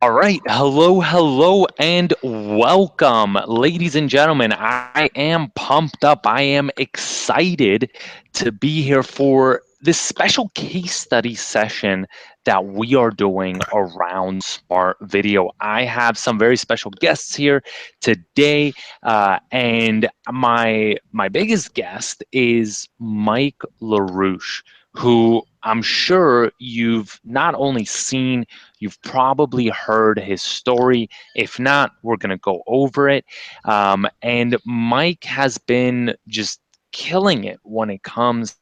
All right. Hello, and welcome, ladies and gentlemen. I am pumped up. I am excited to be here for this special case study session that we are doing around smart video. I have some very special guests here today, and my biggest guest is Mike LaRouche, who I'm sure you've not only seen. You've probably heard his story. If not, we're going to go over it. And Mike has been just killing it when it comes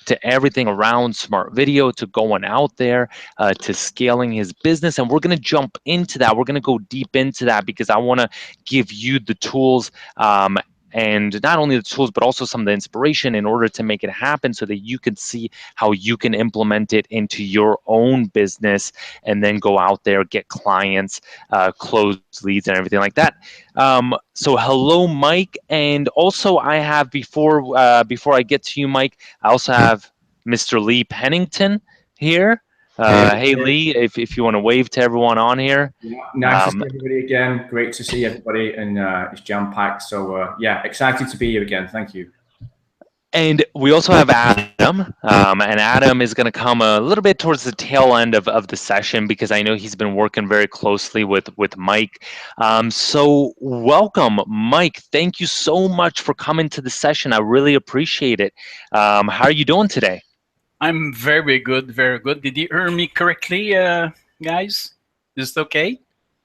to everything around smart video, to going out there, to scaling his business. And we're going to jump into that. We're going to go deep into that because I want to give you the tools, and not only the tools, but also some of the inspiration in order to make it happen so that you can see how you can implement it into your own business and then go out there, get clients, close leads, and everything like that. So hello, Mike. And also I have, before I get to you, Mike, I also have Mr. Lee Pennington here. Hey, Hey, Lee, if you want to wave to everyone on here. yeah, nice to see everybody again. Great to see everybody, and it's jam-packed. So, yeah, excited to be here again. Thank you. And we also have Adam, and Adam is going to come a little bit towards the tail end of the session because I know he's been working very closely with Mike. So welcome, Mike. Thank you so much for coming to the session. I really appreciate it. How are you doing today? I'm very good, very good. Did you hear me correctly, guys? Is it okay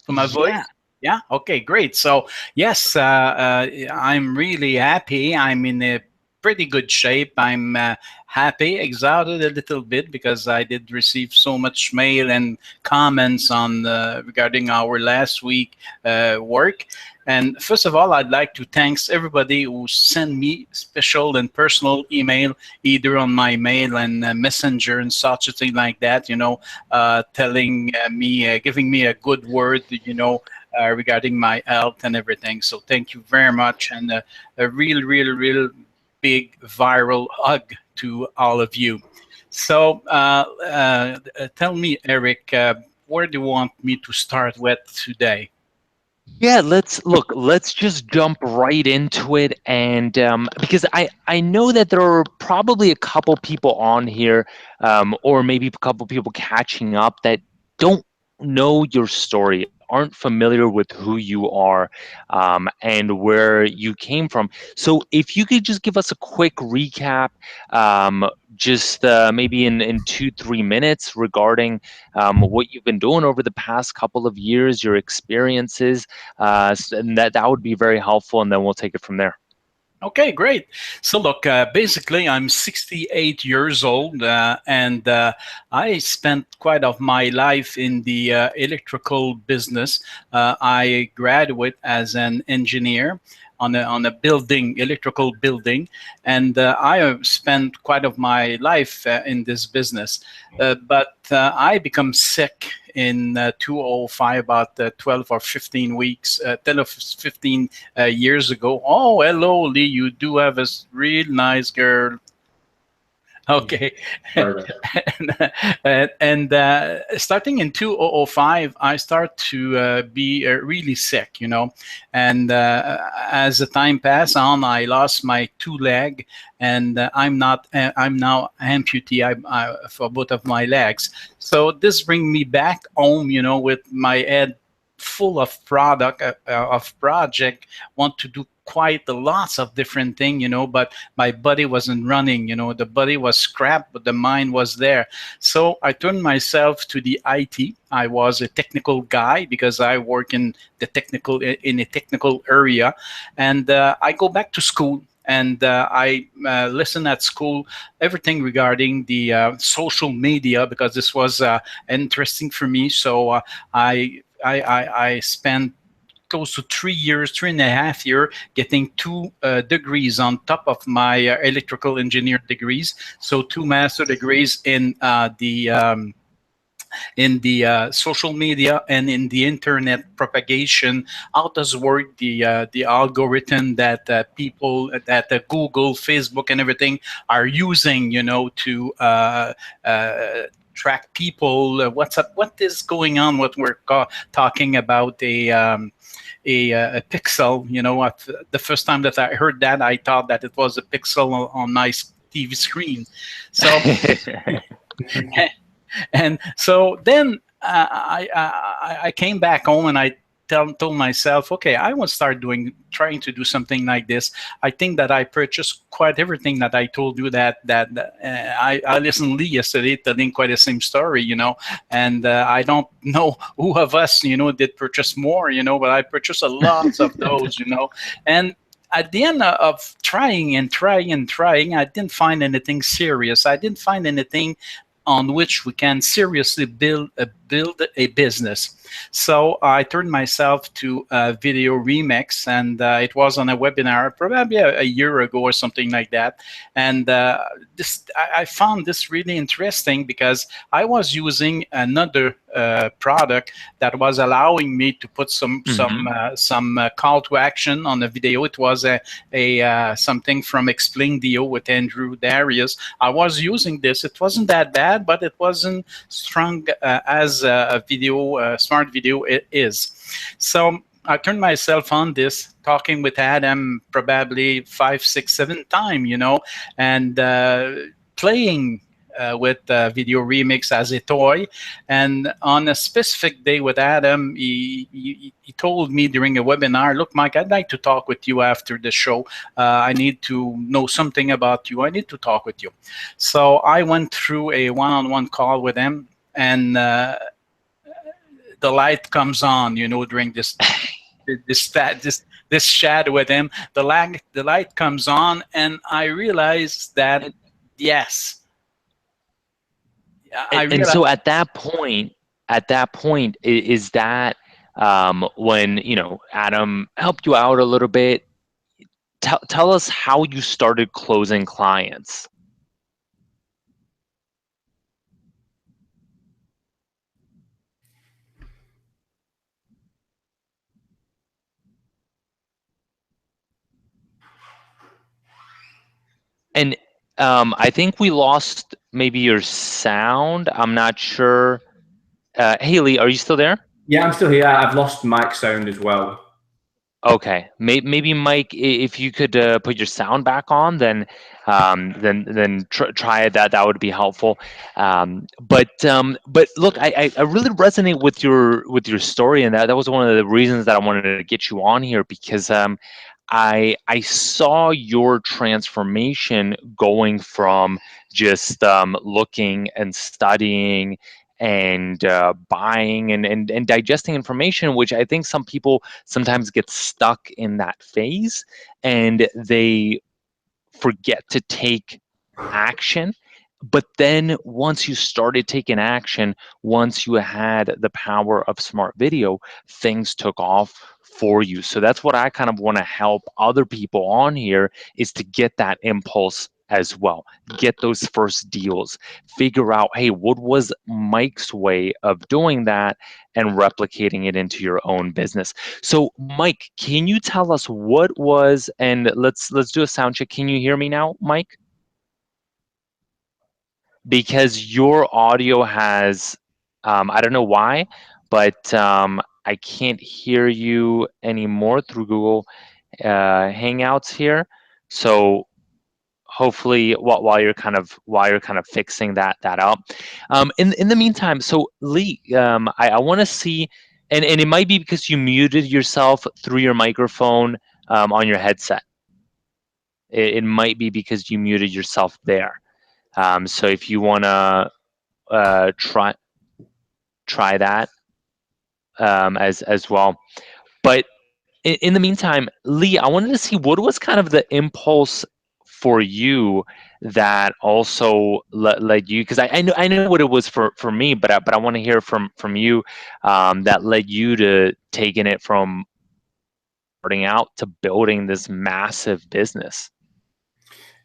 for my voice? Yeah. Yeah. Okay. Great. So yes, I'm really happy. I'm in a pretty good shape. I'm happy, excited a little bit because I did receive so much mail and comments on regarding our last week work. And first of all, I'd like to thank everybody who sent me special and personal email, either on my mail and messenger and such a thing like that, telling me, giving me a good word, regarding my health and everything. So thank you very much. And a real big viral hug to all of you. So tell me, Eric, where do you want me to start with today? Yeah, let's just jump right into it, and because I know that there are probably a couple people on here, or maybe a couple people catching up that don't know your story, aren't familiar with who you are, and where you came from. So if you could just give us a quick recap, just maybe in 2 3 minutes regarding what you've been doing over the past couple of years, your experiences, and that would be very helpful, and then we'll take it from there. Okay, great. So look, basically, I'm 68 years old, and I spent quite of my life in the electrical business. I graduate as an engineer on a building, electrical building, and I have spent quite of my life in this business. But I become sick in 2005, about 12 or 15 weeks, 10 or 15 years ago. Oh, hello, Lee, you do have a real nice girl. Okay. And starting in 2005, I start to be really sick, And as the time passed on, I lost my two leg, and I'm now amputee for both of my legs. So this brings me back home, with my head full of project, want to do quite a lots of different things, but my body wasn't running, the body was scrapped, but the mind was there. So I turned myself to the IT. I was a technical guy because I work in a technical area, and I go back to school. And I listen at school everything regarding the social media because this was interesting for me. So I spent close to 3 years, 3.5 years, getting two degrees on top of my electrical engineer degrees. So two master degrees in the social media and in the internet propagation. How does work the algorithm that people that Google, Facebook, and everything are using, to track people. What's up? What is going on? What we're talking about a pixel. You know what? The first time that I heard that, I thought that it was a pixel on my TV screen. So, and so then I came back home and I told myself, okay, I will start trying to do something like this. I think that I purchased quite everything that I told you that I listened to Lee yesterday telling quite the same story, you know, and I don't know who of us, you know, did purchase more, you know, but I purchased a lot of those, you know, and at the end of trying and trying and trying, I didn't find anything serious. I didn't find anything on which we can seriously build a business. So I turned myself to video remix, and it was on a webinar probably a year ago or something like that. And I found this really interesting because I was using another product that was allowing me to put some call to action on the video. It was a something from Explain Dio with Andrew Darius. I was using this. It wasn't that bad, but it wasn't strong as a video, SmartVideo it is. So I turned myself on this, talking with Adam probably 5, 6, 7 times, you know, and playing with Video Remix as a toy. And on a specific day with Adam, he told me during a webinar, look, Mike, I'd like to talk with you after the show. I need to know something about you. I need to talk with you. So I went through a one-on-one call with him, and the light comes on, you know, during this chat with him. The light comes on, and I realized that yes. And so at that point, is that when, you know, Adam helped you out a little bit? Tell us how you started closing clients. And I think we lost maybe your sound. I'm not sure. Haley, are you still there? Yeah, I'm still here. I've lost Mike's sound as well. Okay, maybe Mike, if you could put your sound back on, then try that. That would be helpful. But look, I really resonate with your story, and that was one of the reasons that I wanted to get you on here, because I saw your transformation going from just looking and studying and buying and digesting information, which I think some people sometimes get stuck in that phase and they forget to take action. But then once you started taking action, once you had the power of smart video, things took off for you. So that's what I kind of want to help other people on here, is to get that impulse as well. Get those first deals. Figure out, hey, what was Mike's way of doing that, and replicating it into your own business. So Mike, can you tell us what was, and let's do a sound check. Can you hear me now, Mike? Because your audio has, I don't know why, but I can't hear you anymore through Google Hangouts here. So hopefully, while you're kind of fixing that up, in the meantime, so Lee, I want to see, and it might be because you muted yourself through your microphone on your headset. It might be because you muted yourself there. So if you want to try that as well. But in the meantime, Lee, I wanted to see what was kind of the impulse for you that also led you, because I know what it was for me, but I want to hear from you that led you to taking it from starting out to building this massive business.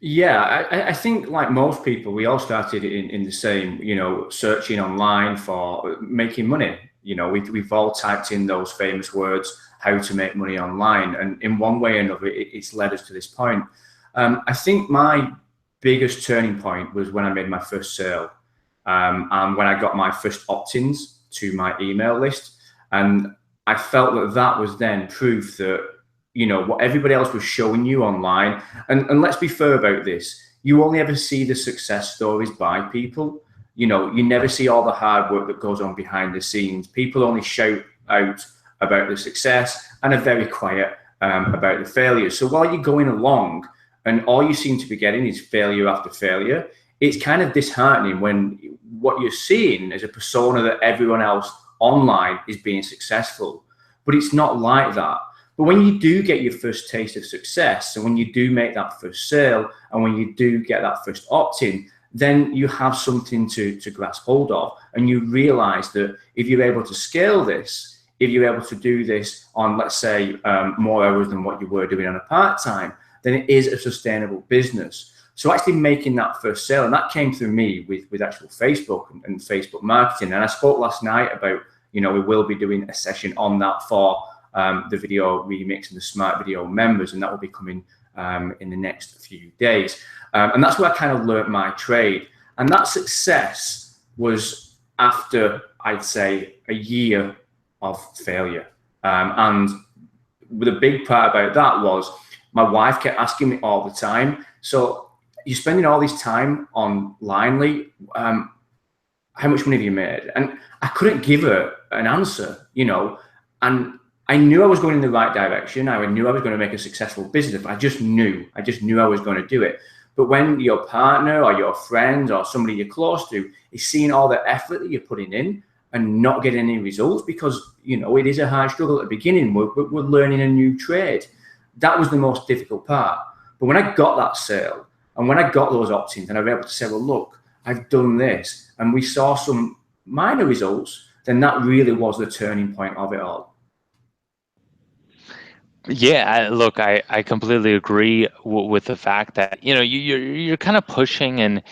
Yeah, I think like most people, we all started in the same, you know, searching online for making money. You know, we've all typed in those famous words, how to make money online. And in one way or another, it's led us to this point. I think my biggest turning point was when I made my first sale. and when I got my first opt-ins to my email list. And I felt that that was then proof that, you know, what everybody else was showing you online, and let's be fair about this, you only ever see the success stories by people. You know, you never see all the hard work that goes on behind the scenes. People only shout out about the success and are very quiet about the failures. So while you're going along and all you seem to be getting is failure after failure, it's kind of disheartening when what you're seeing is a persona that everyone else online is being successful. But it's not like that. But when you do get your first taste of success, and when you do make that first sale, and when you do get that first opt-in, then you have something to grasp hold of. And you realize that if you're able to scale this, if you're able to do this on, let's say, more hours than what you were doing on a part-time, then it is a sustainable business. So actually making that first sale, and that came through me with actual Facebook and Facebook marketing. And I spoke last night about, you know, we will be doing a session on that for the video remix and the SmartVideo members, and that will be coming in the next few days. And that's where I kind of learnt my trade. And that success was after, I'd say, a year of failure. And the big part about that was my wife kept asking me all the time, so you're spending all this time online, Lee, how much money have you made? And I couldn't give her an answer, you know, and I knew I was going in the right direction. I knew I was going to make a successful business, but I just knew I was going to do it. But when your partner or your friend or somebody you're close to is seeing all the effort that you're putting in and not getting any results, because, you know, it is a hard struggle at the beginning. We're learning a new trade. That was the most difficult part. But when I got that sale and when I got those opt-ins and I was able to say, well, look, I've done this, and we saw some minor results, then that really was the turning point of it all. Yeah, look, I completely agree with the fact that, you know, you're kind of pushing and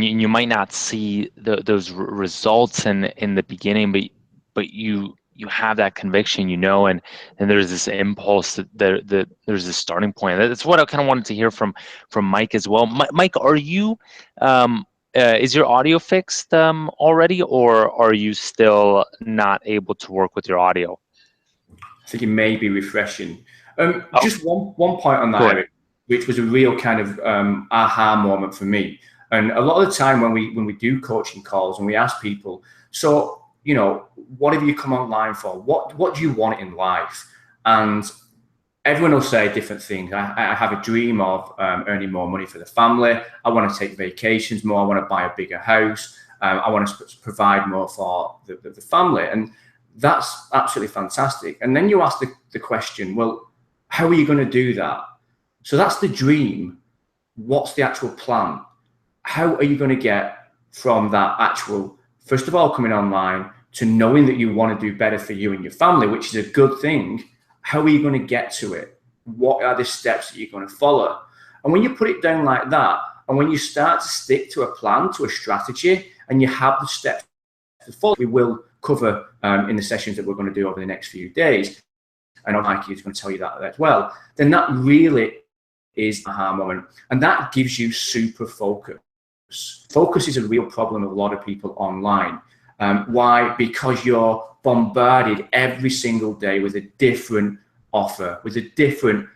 you might not see those results in the beginning, but you have that conviction, you know, and there's this impulse that there's this starting point. That's what I kind of wanted to hear from Mike as well. Mike, are you is your audio fixed already, or are you still not able to work with your audio? I think it may be refreshing. Just one point on that, Eric, which was a real kind of aha moment for me. And a lot of the time when we do coaching calls and we ask people, so, you know, what have you come online for? What do you want in life? And everyone will say different things. I have a dream of earning more money for the family. I want to take vacations more. I want to buy a bigger house. I want to provide more for the family. And that's absolutely fantastic. And then you ask the question, well, how are you going to do that? So that's the dream. What's the actual plan? How are you going to get from that actual, first of all, coming online to knowing that you want to do better for you and your family, which is a good thing? How are you going to get to it? What are the steps that you're going to follow? And when you put it down like that, and when you start to stick to a plan, to a strategy, and you have the steps to follow, we will cover in the sessions that we're going to do over the next few days, and Mikey is going to tell you that as well, then that really is the aha moment. And that gives you super focus. Focus is a real problem of a lot of people online. Why? Because you're bombarded every single day with a different offer, with a different,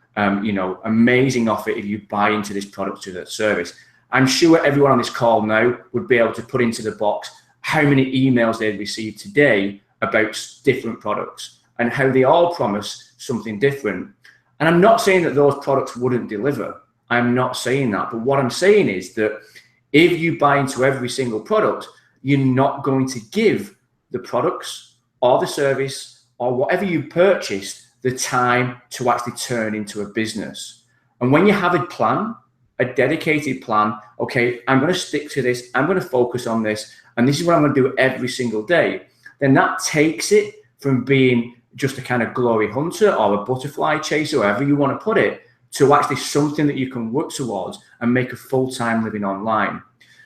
you know, amazing offer if you buy into this product or that service. I'm sure everyone on this call now would be able to put into the box how many emails they'd received today about different products and how they all promise something different. And I'm not saying that those products wouldn't deliver. I'm not saying that. But what I'm saying is that if you buy into every single product, you're not going to give the products or the service or whatever you purchased the time to actually turn into a business. And when you have a plan, a dedicated plan, okay, I'm going to stick to this, I'm going to focus on this, and this is what I'm going to do every single day, then that takes it from being just a kind of glory hunter or a butterfly chaser, however you want to put it, to actually something that you can work towards and make a full-time living online.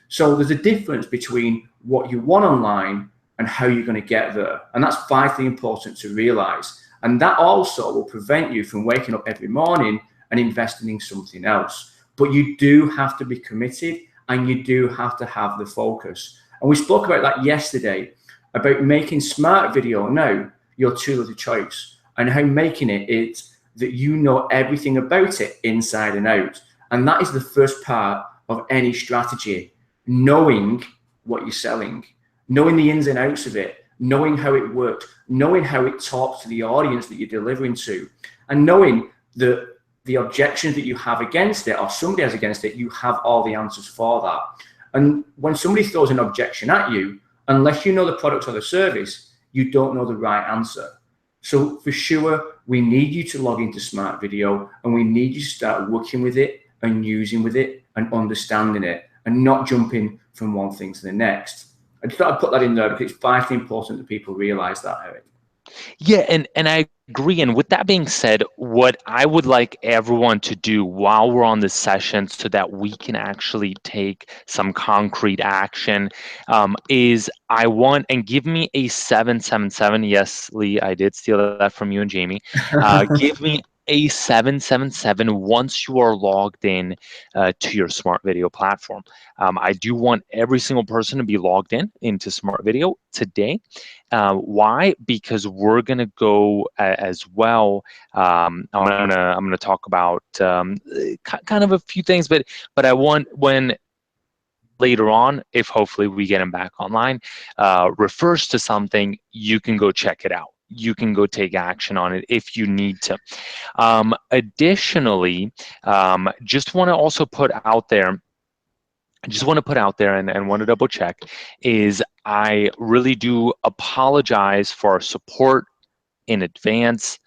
So there's a difference between what you want online and how you're going to get there. And that's vitally important to realize. And that also will prevent you from waking up every morning and investing in something else. But you do have to be committed and you do have to have the focus. And we spoke about that yesterday, about making smart video now your tool of the choice, and how making it is that you know everything about it inside and out. And that is the first part of any strategy, knowing what you're selling, knowing the ins and outs of it, knowing how it works, knowing how it talks to the audience that you're delivering to, and knowing the objections that you have against it, or somebody has against it, you have all the answers for that. And when somebody throws an objection at you, unless you know the product or the service, you don't know the right answer. So for sure, we need you to log into SmartVideo, and we need you to start working with it and using with it and understanding it, and not jumping from one thing to the next. I just thought I'd put that in there because it's vitally important that people realize that, Eric. Yeah, and I agree. And with that being said, what I would like everyone to do while we're on this session so that we can actually take some concrete action is I want, and give me a 777. Yes, Lee, I did steal that from you and Jamie. Give me a 777 once you are logged in to your SmartVideo platform. I do want every single person to be logged in into SmartVideo today. Why? Because we're gonna go as well. I'm gonna talk about kind of a few things, but I want, when later on, if hopefully we get him back online, refers to something, you can go check it out. You can go take action on it if you need to. Additionally, just want to also put out there, and want to double check, is I really do apologize for our support in advance.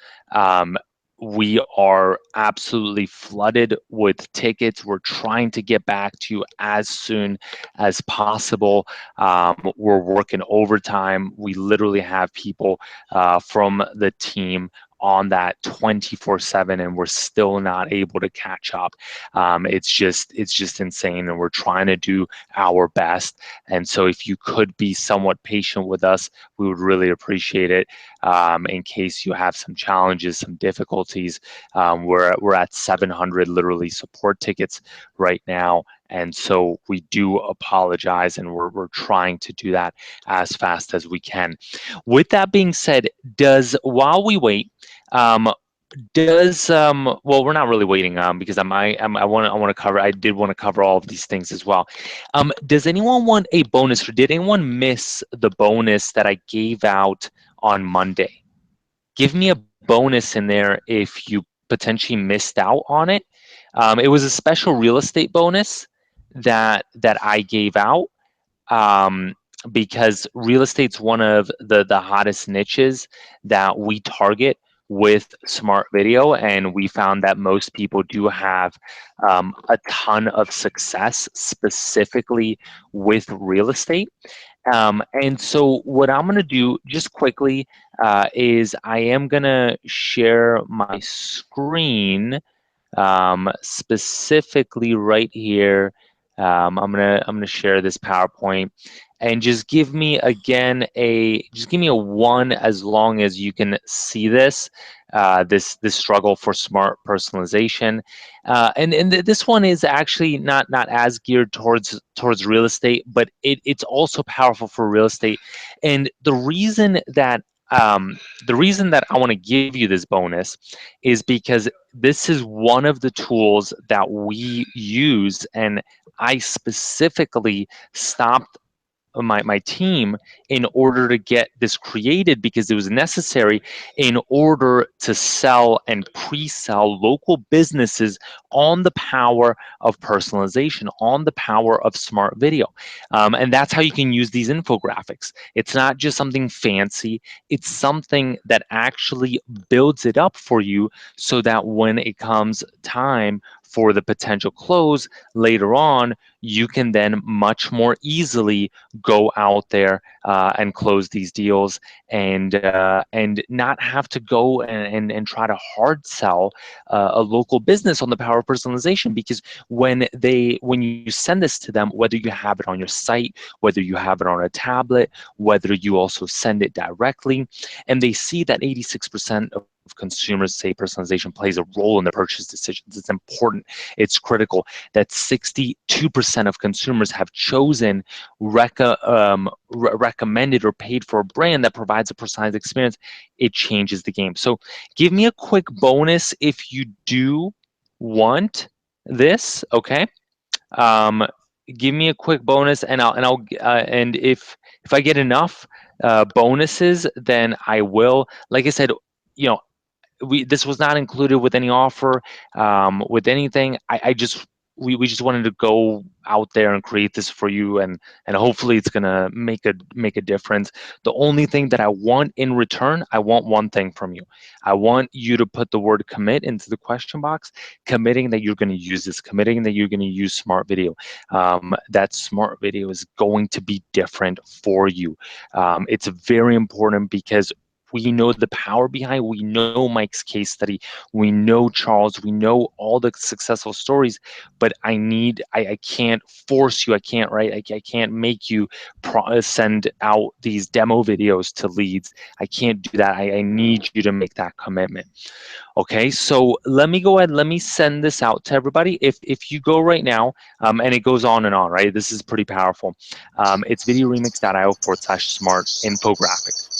We are absolutely flooded with tickets. We're trying to get back to you as soon as possible. We're working overtime. We literally have people from the team on that 24/7, and we're still not able to catch up. It's just insane, and we're trying to do our best. And so if you could be somewhat patient with us, we would really appreciate it. In case you have some challenges, some difficulties, we're at 700 literally support tickets right now. And so we do apologize, and we're trying to do that as fast as we can. With that being said, while we wait, well, we're not really waiting because I did want to cover all of these things as well. Does anyone want a bonus, or did anyone miss the bonus that I gave out on Monday? Give me a bonus in there if you potentially missed out on it. It was a special real estate bonus that I gave out, because real estate's one of the hottest niches that we target with SmartVideo, and we found that most people do have a ton of success specifically with real estate. And so what I'm going to do just quickly is I am going to share my screen, specifically right here. I'm gonna share this PowerPoint, and just give me again just give me a 1 as long as you can see this. This struggle for smart personalization, and this one is actually not as geared towards real estate, but it's also powerful for real estate. And the reason that I want to give you this bonus is because this is one of the tools that we use, and I specifically stopped my team in order to get this created, because it was necessary in order to sell and pre-sell local businesses on the power of personalization, on the power of SmartVideo. And that's how you can use these infographics. It's not just something fancy, it's something that actually builds it up for you, so that when it comes time for the potential close later on, you can then much more easily go out there and close these deals, and not have to go and try to hard sell a local business on the power of personalization. Because when you send this to them, whether you have it on your site, whether you have it on a tablet, whether you also send it directly, and they see that 86% of consumers say personalization plays a role in their purchase decisions. It's important. It's critical. That 62% 80% of consumers have chosen, recommended, or paid for a brand that provides a personalized experience, it changes the game. So give me a quick bonus if you do want this, okay? Give me a quick bonus, and if I get enough bonuses, then I will. Like I said, you know, this was not included with any offer, with anything. I just we just wanted to go out there and create this for you, and hopefully it's gonna make a difference. The only thing that I want in return, I want one thing from you. I want you to put the word commit into the question box, committing that you're going to use this, committing that you're going to use SmartVideo. That SmartVideo is going to be different for you. It's very important because we know the power behind. We know Mike's case study. We know Charles. We know all the successful stories. But I can't force you. I can't, right? I can't make you send out these demo videos to leads. I can't do that. I need you to make that commitment. Okay, so let me go ahead. Let me send this out to everybody. If you go right now, and it goes on and on, right? This is pretty powerful. It's videoremix.io/smart infographic.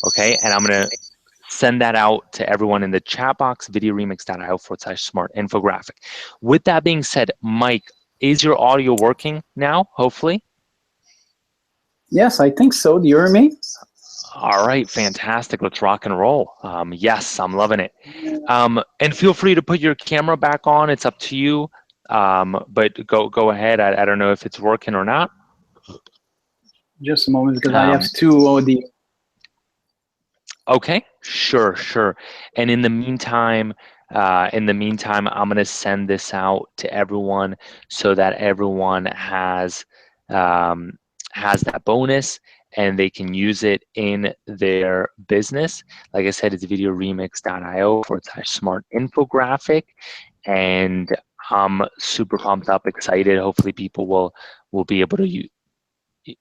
Okay, and I'm gonna send that out to everyone in the chat box, videoremix.io/smart infographic. With that being said, Mike, is your audio working now, hopefully? Yes, I think so. Do you hear me? All right, fantastic. Let's rock and roll. Yes, I'm loving it. And feel free to put your camera back on. It's up to you. But go ahead. I don't know if it's working or not. Just a moment, because I have two audio. Okay, sure. And in the meantime, I'm going to send this out to everyone so that everyone has that bonus and they can use it in their business. Like I said, it's videoremix.io/smart infographic, and I'm super pumped up, excited. Hopefully, people will be able to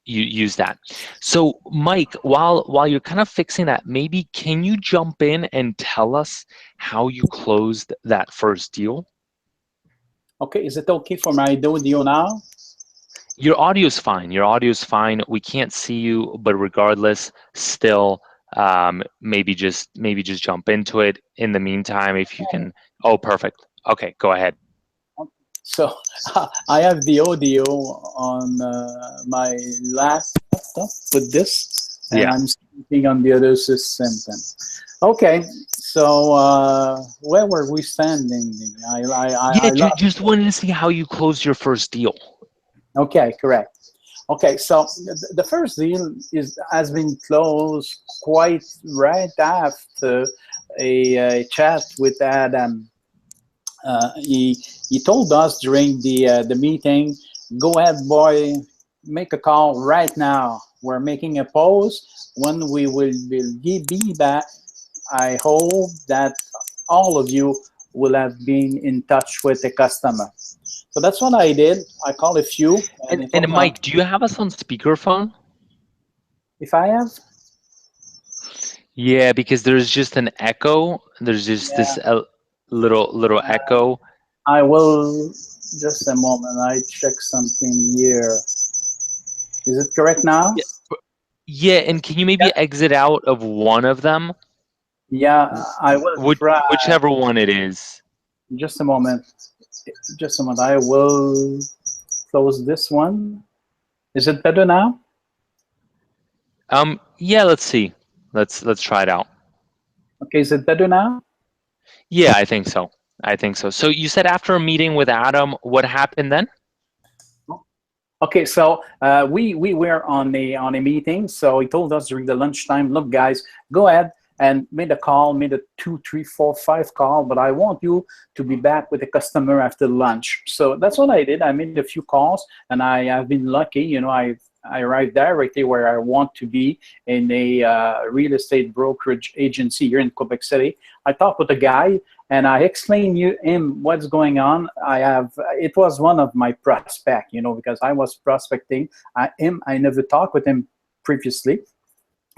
use that. So Mike, while you're kind of fixing that, maybe can you jump in and tell us how you closed that first deal? Okay, is it okay for my audio now? Your audio's fine. Your audio's fine. We can't see you, but regardless, still, maybe just jump into it. In the meantime, if you can. Oh, perfect. Okay, go ahead. So I have the audio on my laptop with this, and I'm speaking on the other system. Okay, so where were we standing? Just wanted to see how you closed your first deal. Okay, correct. Okay, so the first deal has been closed quite right after a chat with Adam. He told us during the meeting, go ahead, boy, make a call right now. We're making a pause. When we will be back, I hope that all of you will have been in touch with the customer. So that's what I did. I called a few. And Mike, do you have us on speakerphone? If I have? Yeah, because there's just an echo. There's just this little echo. I will, just a moment. I check something here. Is it correct now? Yeah, and can you maybe exit out of one of them? Yeah, I will try. Whichever one it is. Just a moment. Just a moment. I will close this one. Is it better now? Yeah, let's see. Let's try it out. Okay, is it better now? Yeah, I think so. So you said after a meeting with Adam, what happened then? Okay, so we were on a meeting. So he told us during the lunchtime, look, guys, go ahead and made a call, made a 2, 3, 4, 5 call, but I want you to be back with the customer after lunch. So that's what I did. I made a few calls, and I have been lucky. You know, I arrived directly where I want to be, in a real estate brokerage agency here in Quebec City. I talked with the guy, and I explained him what's going on. It was one of my prospects, you know, because I was prospecting. I never talked with him previously.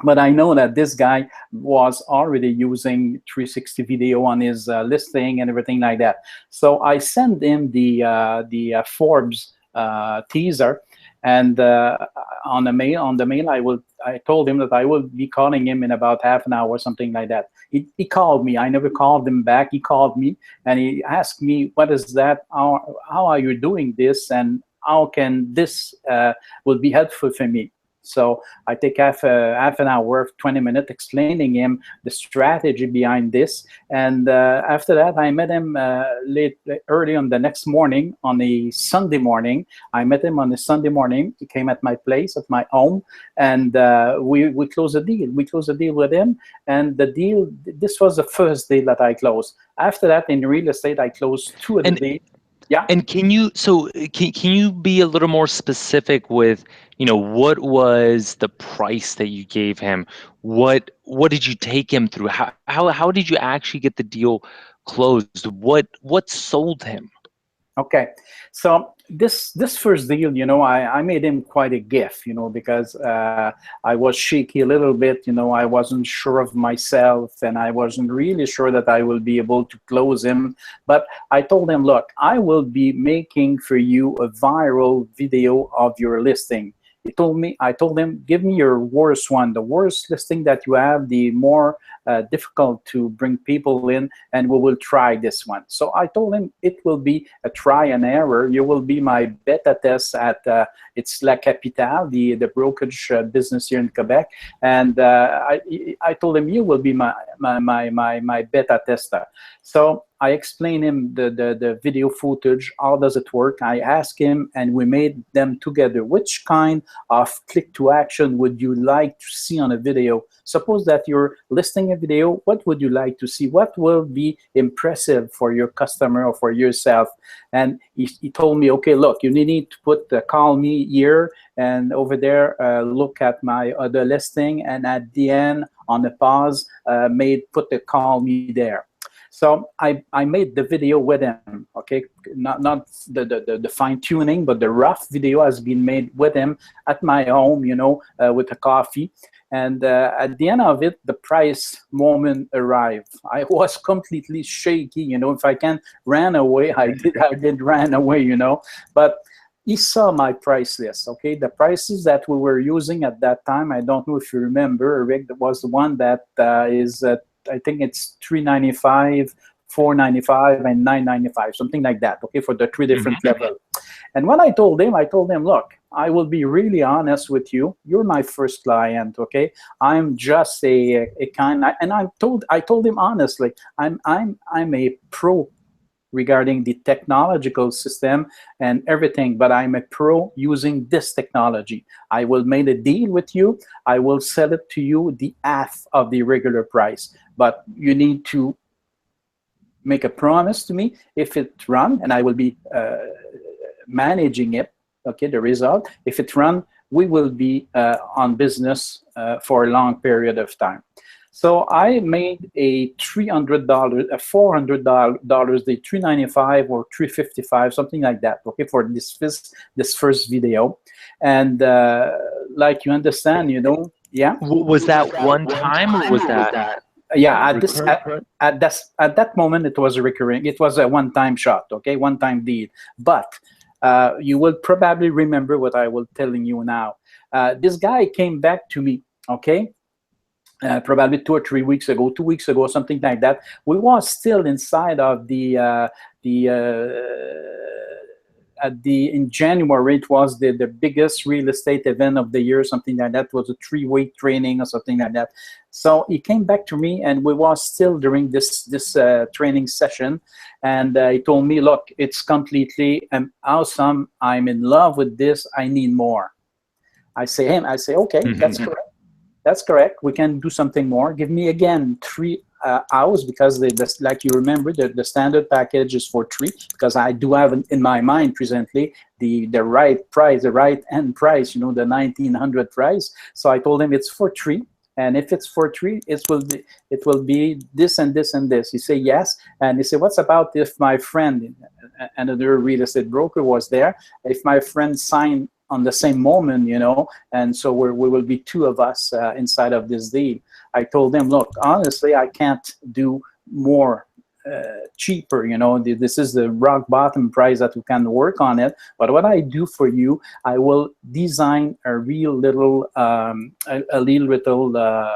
But I know that this guy was already using 360 video on his listing and everything like that. So I sent him the Forbes teaser, and on the mail I told him that I will be calling him in about half an hour or something like that. He called me. I never called him back. He called me and he asked me, what is that? How are you doing this, and how can this will be helpful for me? So I take half an hour, 20 minutes, explaining him the strategy behind this. And after that, I met him early on the next morning, on a Sunday morning. I met him on a Sunday morning. He came at my place, at my home, and we closed a deal. We closed a deal with him, and the deal, this was the first deal that I closed. After that, in real estate, I closed two of the deals. Yeah. And can you be a little more specific with, what was the price that you gave him? What did you take him through? How did you actually get the deal closed? What sold him? Okay, so this first deal, I made him quite a gift, because I was shaky a little bit, I wasn't sure of myself, and I wasn't really sure that I will be able to close him. But I told him, look, I will be making for you a viral video of your listing. I told him, give me your worst one, the worst listing that you have, the more difficult to bring people in, and we will try this one. So I told him it will be a try and error. You will be my beta test at it's La Capitale, the brokerage business here in Quebec, and I told him you will be my beta tester. So I explained him the video footage, how does it work. I asked him, and we made them together. Which kind of click to action would you like to see on a video? Suppose that you're listing a video, what would you like to see? What will be impressive for your customer or for yourself? And he told me, okay, look, you need to put the call me here, and over there, look at my other listing, and at the end, on the pause, put the call me there. So I made the video with him, okay? Not the fine tuning, but the rough video has been made with him at my home, with a coffee. And at the end of it, the price moment arrived. I was completely shaky, if I can run away, I did run away, But he saw my price list, okay? The prices that we were using at that time, I don't know if you remember, Rick, that was the one that is I think it's $395, $495, and $995, something like that, okay, for the three different levels. And when I told him, look, I will be really honest with you. You're my first client, okay? I'm just a kind, and I told him honestly, I'm a pro regarding the technological system and everything, but I'm a pro using this technology. I will make a deal with you. I will sell it to you the half of the regular price, but you need to make a promise to me if it runs, and I will be managing it, okay, the result. If it runs, we will be on business for a long period of time. So I made a $300, a $400, the $395 or $355, something like that, okay, for this first video. And like you understand, yeah. Was that one time, or was that? Yeah, at that moment, it was recurring. It was a one-time shot, okay, one-time deal. But you will probably remember what I will telling you now. This guy came back to me, okay, probably 2 or 3 weeks ago, 2 weeks ago, something like that. We was still inside of in January, it was the biggest real estate event of the year, something like that. It was a 3-week training or something like that. So he came back to me, and we was still during this training session, and he told me, look, it's completely awesome. I'm in love with this. I need more. I say, okay, that's correct. That's correct. We can do something more. Give me again 3 hours, because like you remember, the standard package is for 3, because I do have in my mind presently the right price, the right end price, the 1900 price. So I told him it's for 3. And if it's for 3, it will be this and this and this. He said yes, and he said, what's about if my friend, another real estate broker, was there? If my friend signed on the same moment, you know, and so we will be two of us inside of this deal. I told them, look, honestly, I can't do more cheaper, you know, this is the rock bottom price that we can work on it. But what I do for you, I will design a real little, a little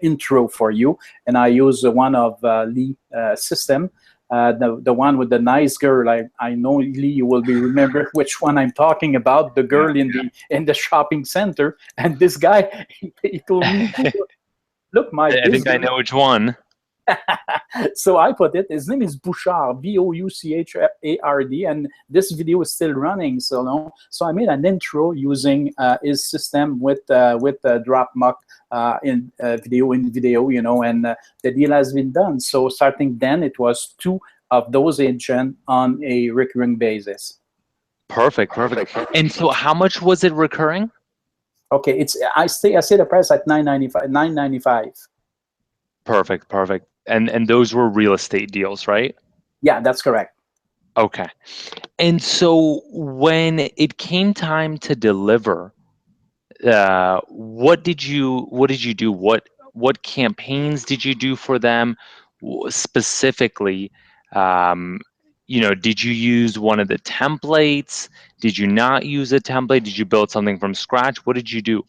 intro for you, and I use one of Lee system. The one with the nice girl. I know, Lee, you will be remember which one I'm talking about. The girl in the shopping center, and this guy, he told me, look, Mike. I think I know which one. So I put it. His name is Bouchard, Bouchard, and this video is still running. So no, so I made an intro using his system with DropMark in video, you know, and the deal has been done. So starting then, it was 2 of those agents on a recurring basis. Perfect. And so, how much was it recurring? Okay, I say the price at $9.95. Perfect. And those were real estate deals, right? Yeah, that's correct. Okay. And so when it came time to deliver, what did you do? What campaigns did you do for them specifically? You know, did you use one of the templates? Did you not use a template? Did you build something from scratch? What did you do?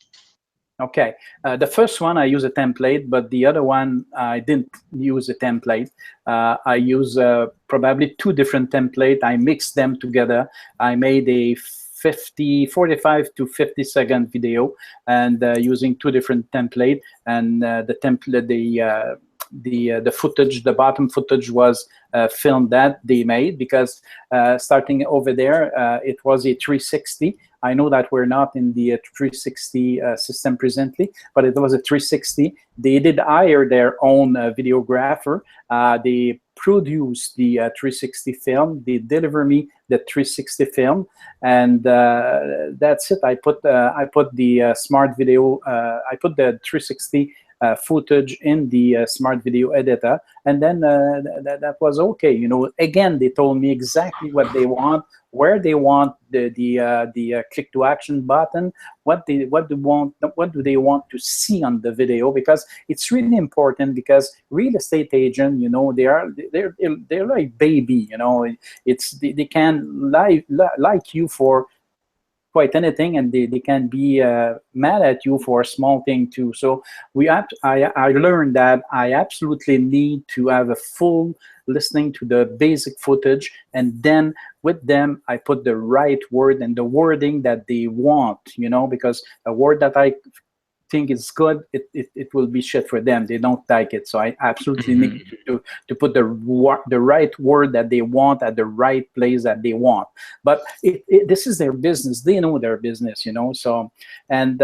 Okay, the first one I use a template, but the other one I didn't use a template. I use probably 2 different templates. I mixed them together. I made a 45 to 50-second video, and using 2 different templates. And the template, the footage, the bottom footage was film that they made, because starting over there, it was a 360. I know that we're not in the 360 system presently, but it was a 360. They did hire their own videographer. They produced the 360 film. They deliver me the 360 film, and that's it. I put the SmartVideo. I put the 360 footage in the SmartVideo editor, and then that was okay. You know, again, they told me exactly what they want, where they want the click to action button, what do they want to see on the video, because it's really important. Because real estate agent, you know, they're like baby, you know. They can like you for quite anything, and they can be mad at you for a small thing too. So I learned that I absolutely need to have a full listening to the basic footage, and then with them I put the right word and the wording that they want, you know, because a word that I think is good, it will be shit for them. They don't like it. So I absolutely need to put the right word that they want at the right place that they want. But this is their business. They know their business, you know. So, and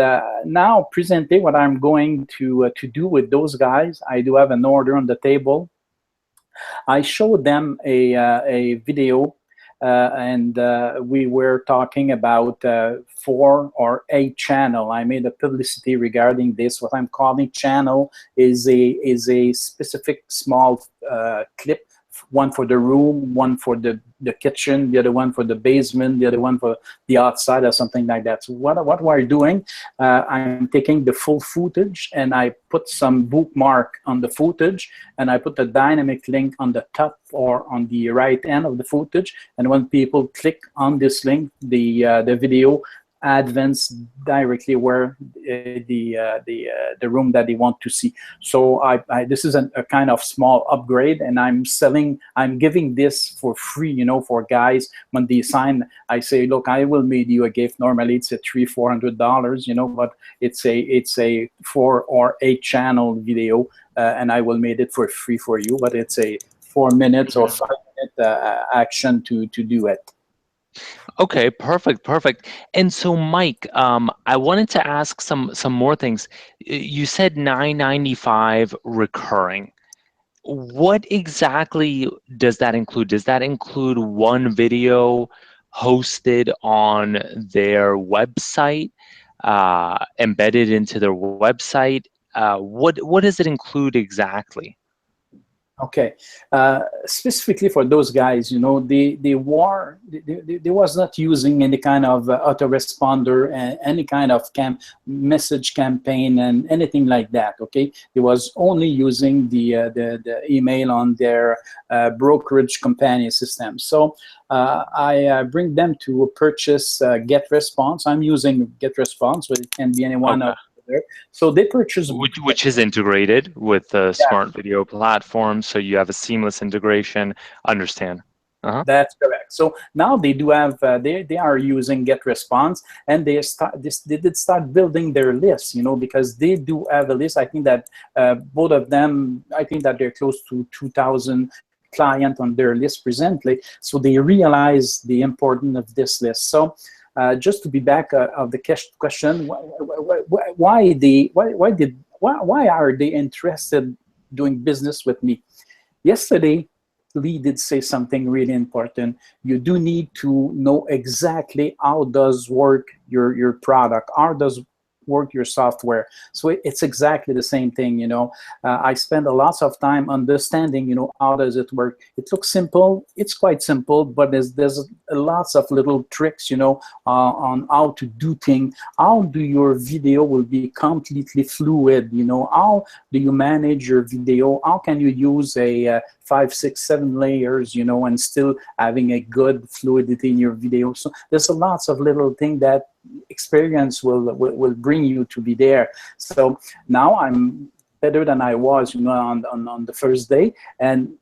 now presently, what I'm going to do with those guys, I do have an order on the table. I showed them a video, and we were talking about 4 or 8 channel. I made a publicity regarding this. What I'm calling channel is a specific small clip. One for the room, one for the kitchen, the other one for the basement, the other one for the outside, or something like that. So what we're doing, I'm taking the full footage, and I put some bookmark on the footage, and I put a dynamic link on the top or on the right end of the footage. And when people click on this link, the video advance directly where the room that they want to see. So this is a kind of small upgrade, and I'm giving this for free, you know, for guys. When they sign, I say, look, I will make you a gift. Normally it's a $300-400, you know, but it's a 4 or 8 channel video, and I will make it for free for you. But it's a 4 minutes or 5 minute action to do it. Okay, perfect. And so, Mike, I wanted to ask some more things. You said $9.95 recurring. What exactly does that include? Does that include one video hosted on their website, embedded into their website? What does it include exactly? Okay, specifically for those guys, you know, they was not using any kind of autoresponder and any kind of message campaign and anything like that. Okay, they was only using the email on their brokerage companion system. So I bring them to purchase GetResponse. I'm using GetResponse, but it can be anyone Okay. out there. So they purchase. Which is integrated with the smart video platform, so you have a seamless integration. Understand? Uh-huh. That's correct. So now they do have they are using GetResponse, and they did start building their list, you know, because they do have a list. I think that both of them, I think that they're close to 2,000 clients on their list presently. So they realize the importance of this list. So just to be back of the question, why are they interested doing business with me? Yesterday, Lee did say something really important. You do need to know exactly how does work your product, how does work your software. So it's exactly the same thing, you know. I spend a lot of time understanding, you know, how does it work. It looks simple. It's quite simple, but there's lots of little tricks, you know, on how to do things. How do your video will be completely fluid, you know? How do you manage your video? How can you use a 5, 6, 7 layers, you know, and still having a good fluidity in your video? So there's lots of little things that experience will bring you to be there. So now I'm better than I was, you know, on the first day, and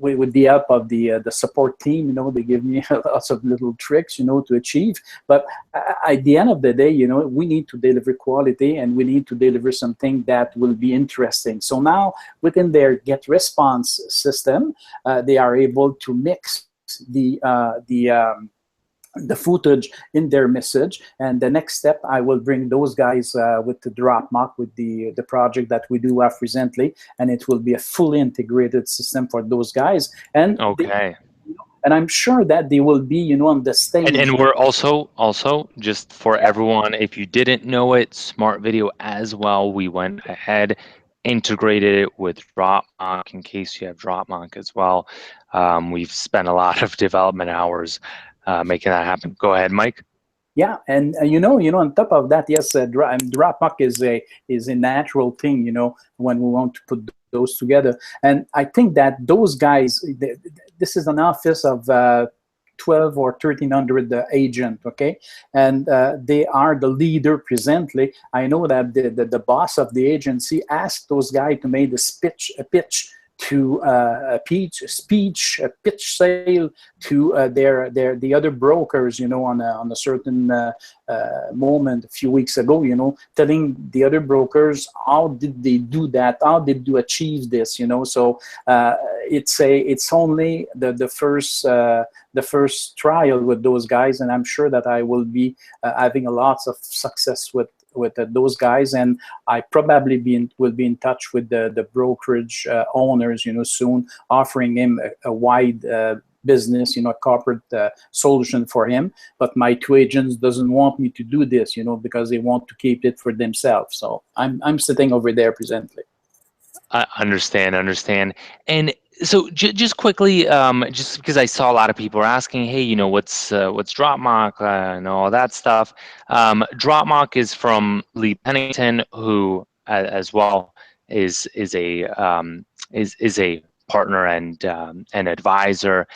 with the help of the support team, you know, they give me lots of little tricks, you know, to achieve. But at the end of the day, you know, we need to deliver quality, and we need to deliver something that will be interesting. So now within their GetResponse system, they are able to mix the footage in their message. And the next step, I will bring those guys with the DropMark, with the project that we do have presently, and it will be a fully integrated system for those guys. And Okay. and I'm sure that they will be, you know, on the stage. And we're also just for everyone, if you didn't know it, Smart Video as well, we went ahead, integrated it with DropMark in case you have DropMark as well. We've spent a lot of development hours making that happen. Go ahead, Mike. Yeah, and you know, on top of that, yes, DropMark is a natural thing, you know, when we want to put those together. And I think that those guys, this is an office of 12 or 1,300 agent, okay, and they are the leader presently. I know that the boss of the agency asked those guys to make a pitch to a pitch sale to the other brokers, you know, on a certain moment a few weeks ago, you know, telling the other brokers how did they do that, how did you achieve this, you know. So it's only the first trial with those guys, and I'm sure that I will be having a lots of success with those guys, and I probably will be in touch with the brokerage owners, you know, soon, offering him a wide business, you know, corporate solution for him. But my two agents doesn't want me to do this, you know, because they want to keep it for themselves. So I'm sitting over there presently. I understand. And so just quickly, just because I saw a lot of people asking, hey, you know, what's DropMark and all that stuff. DropMark is from Lee Pennington, who as well is a partner and an advisor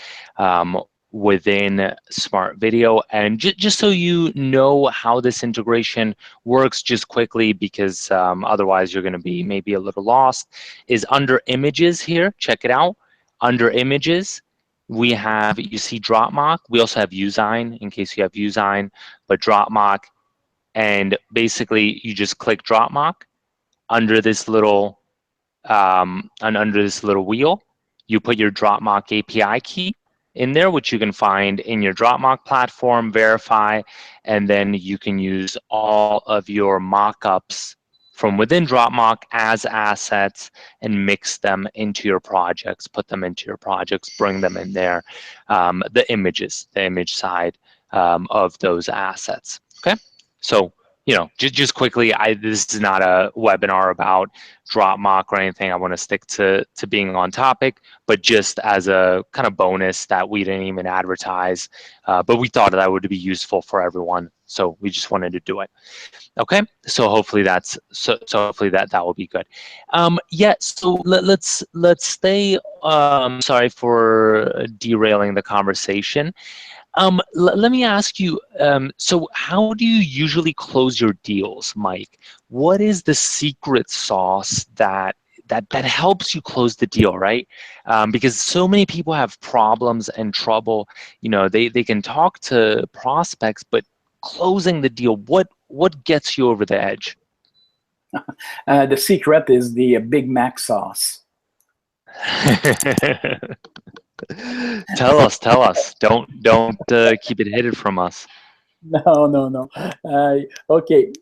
within Smart Video. And just so you know how this integration works, just quickly, because otherwise you're going to be maybe a little lost, is under images here. Check it out. Under images, you see DropMark. We also have Usign in case you have Usign, but DropMark, and basically you just click DropMark under this little wheel. You put your DropMark API key in there, which you can find in your DropMark platform, verify, and then you can use all of your mockups from within DropMark as assets and mix them into your projects, put them into your projects, bring them in there, the image side of those assets. Okay, so you know, just quickly, this is not a webinar about DropMark or anything. I want to stick to being on topic, but just as a kind of bonus that we didn't even advertise, but we thought that would be useful for everyone, so we just wanted to do it. Okay, so hopefully that's so hopefully that will be good. Yeah, so let's stay. Sorry for derailing the conversation. Let me ask you, so how do you usually close your deals, Mike? What is the secret sauce that helps you close the deal, right? Because so many people have problems and trouble. You know, they can talk to prospects, but closing the deal, what gets you over the edge? The secret is the Big Mac sauce. Tell us. Don't keep it hidden from us. No, no, no. Okay,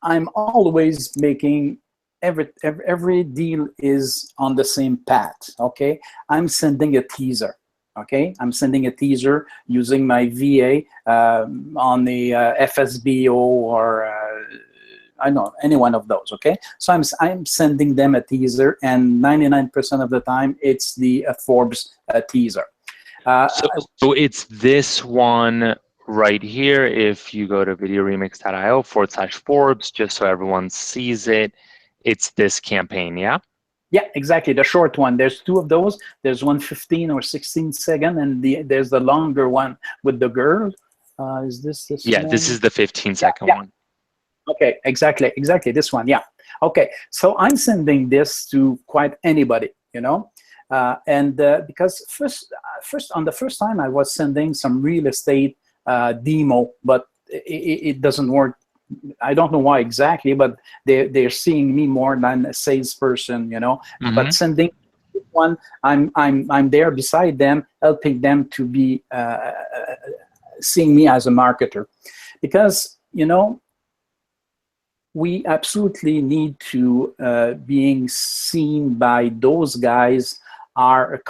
I'm always making every deal is on the same path. Okay, I'm sending a teaser. Okay, I'm sending a teaser using my VA on the FSBO or I don't know, any one of those. Okay, so I'm sending them a teaser, and 99% of the time it's the Forbes teaser. So it's this one right here. If you go to videoremix.io/Forbes, just so everyone sees it, it's this campaign, yeah? Yeah, exactly. The short one. There's two of those. There's one 15 or 16 second, and there's the longer one with the girl. Is this Yeah, one? this is the 15-second yeah. one. Okay, exactly, this one. Yeah. Okay, so I'm sending this to quite anybody, you know, and because first on the first time I was sending some real estate demo, but it doesn't work. I don't know why exactly, but they're seeing me more than a salesperson, you know. Mm-hmm. But sending one, I'm there beside them, helping them to be seeing me as a marketer, because you know we absolutely need to being seen by those guys are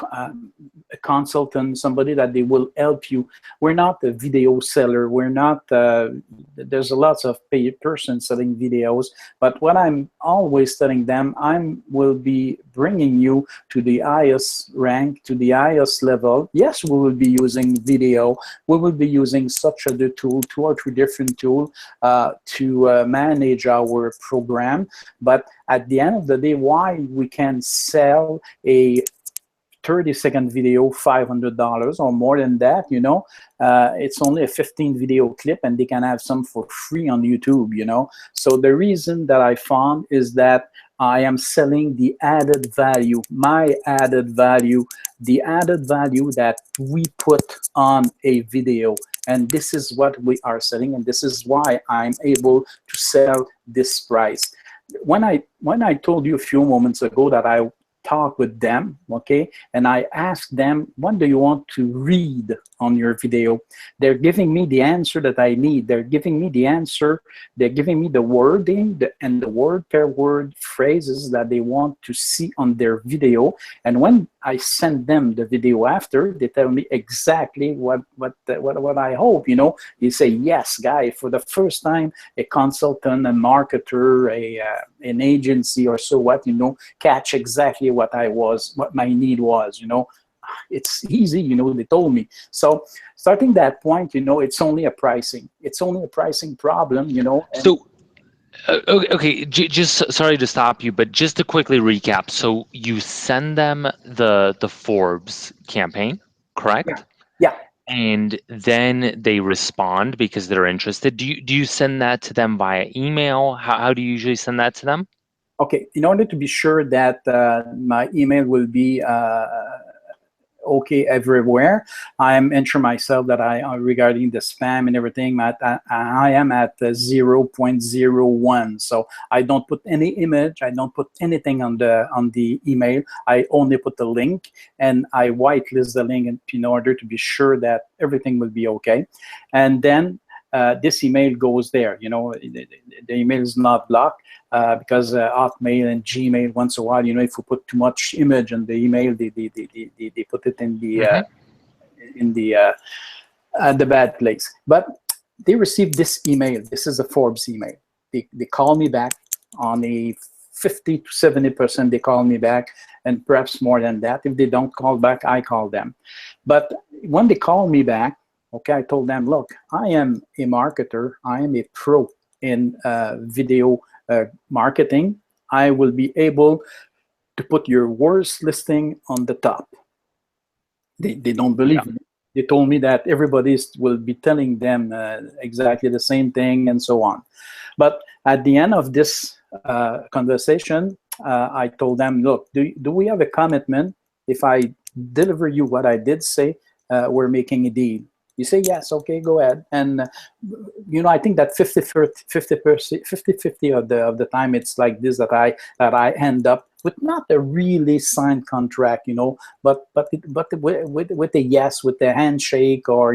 a consultant, somebody that they will help you. We're not a video seller. We're not, there's a lots of paid person selling videos, but what I'm always telling them, will be bringing you to the highest rank, to the highest level. Yes, we will be using video. We will be using such a tool, 2 or 3 different tools to manage our program. But at the end of the day, why we can sell a 30-second video $500 or more than that, you know, it's only a 15 video clip, and they can have some for free on YouTube, you know. So the reason that I found is that I am selling the added value, my added value, the added value that we put on a video. And this is what we are selling, and this is why I'm able to sell this price. When I told you a few moments ago that I talk with them, okay, and I ask them, what do you want to read on your video? They're giving me the answer that I need. They're giving me the answer. They're giving me the wording and the word per word phrases that they want to see on their video. And when I send them the video after, they tell me exactly what I hope, you know. You say, yes, guy, for the first time, a consultant, a marketer, an agency or so what, you know, catch exactly what my need was, you know. It's easy, you know, they told me. So starting that point, you know, it's only a pricing problem, you know. So okay, just sorry to stop you, but just to quickly recap. So you send them the Forbes campaign, correct? Yeah. And then they respond because they're interested. Do you send that to them via email? How do you usually send that to them? Okay, in order to be sure that my email will be okay everywhere, I am entering myself that regarding the spam and everything, I am at 0.01. So I don't put any image, I don't put anything on the email. I only put the link, and I whitelist the link in order to be sure that everything will be okay. And then this email goes there. You know, the email is not blocked. Because Hotmail and Gmail, once in a while, you know, if we put too much image in the email, they put it in the bad place. But they received this email. This is a Forbes email. they call me back on a 50 to 70%. They call me back, and perhaps more than that. If they don't call back, I call them. But when they call me back, okay, I told them, look, I am a marketer. I am a pro in video marketing. I will be able to put your worst listing on the top. They don't believe me. They told me that everybody will be telling them exactly the same thing and so on. But at the end of this conversation, I told them, look, do we have a commitment? If I deliver you what I did say, we're making a deal. You say, yes, okay, go ahead. And, I think that 50-50 of the time it's like this, that I end up with not a really signed contract, but with a yes, with a handshake, or,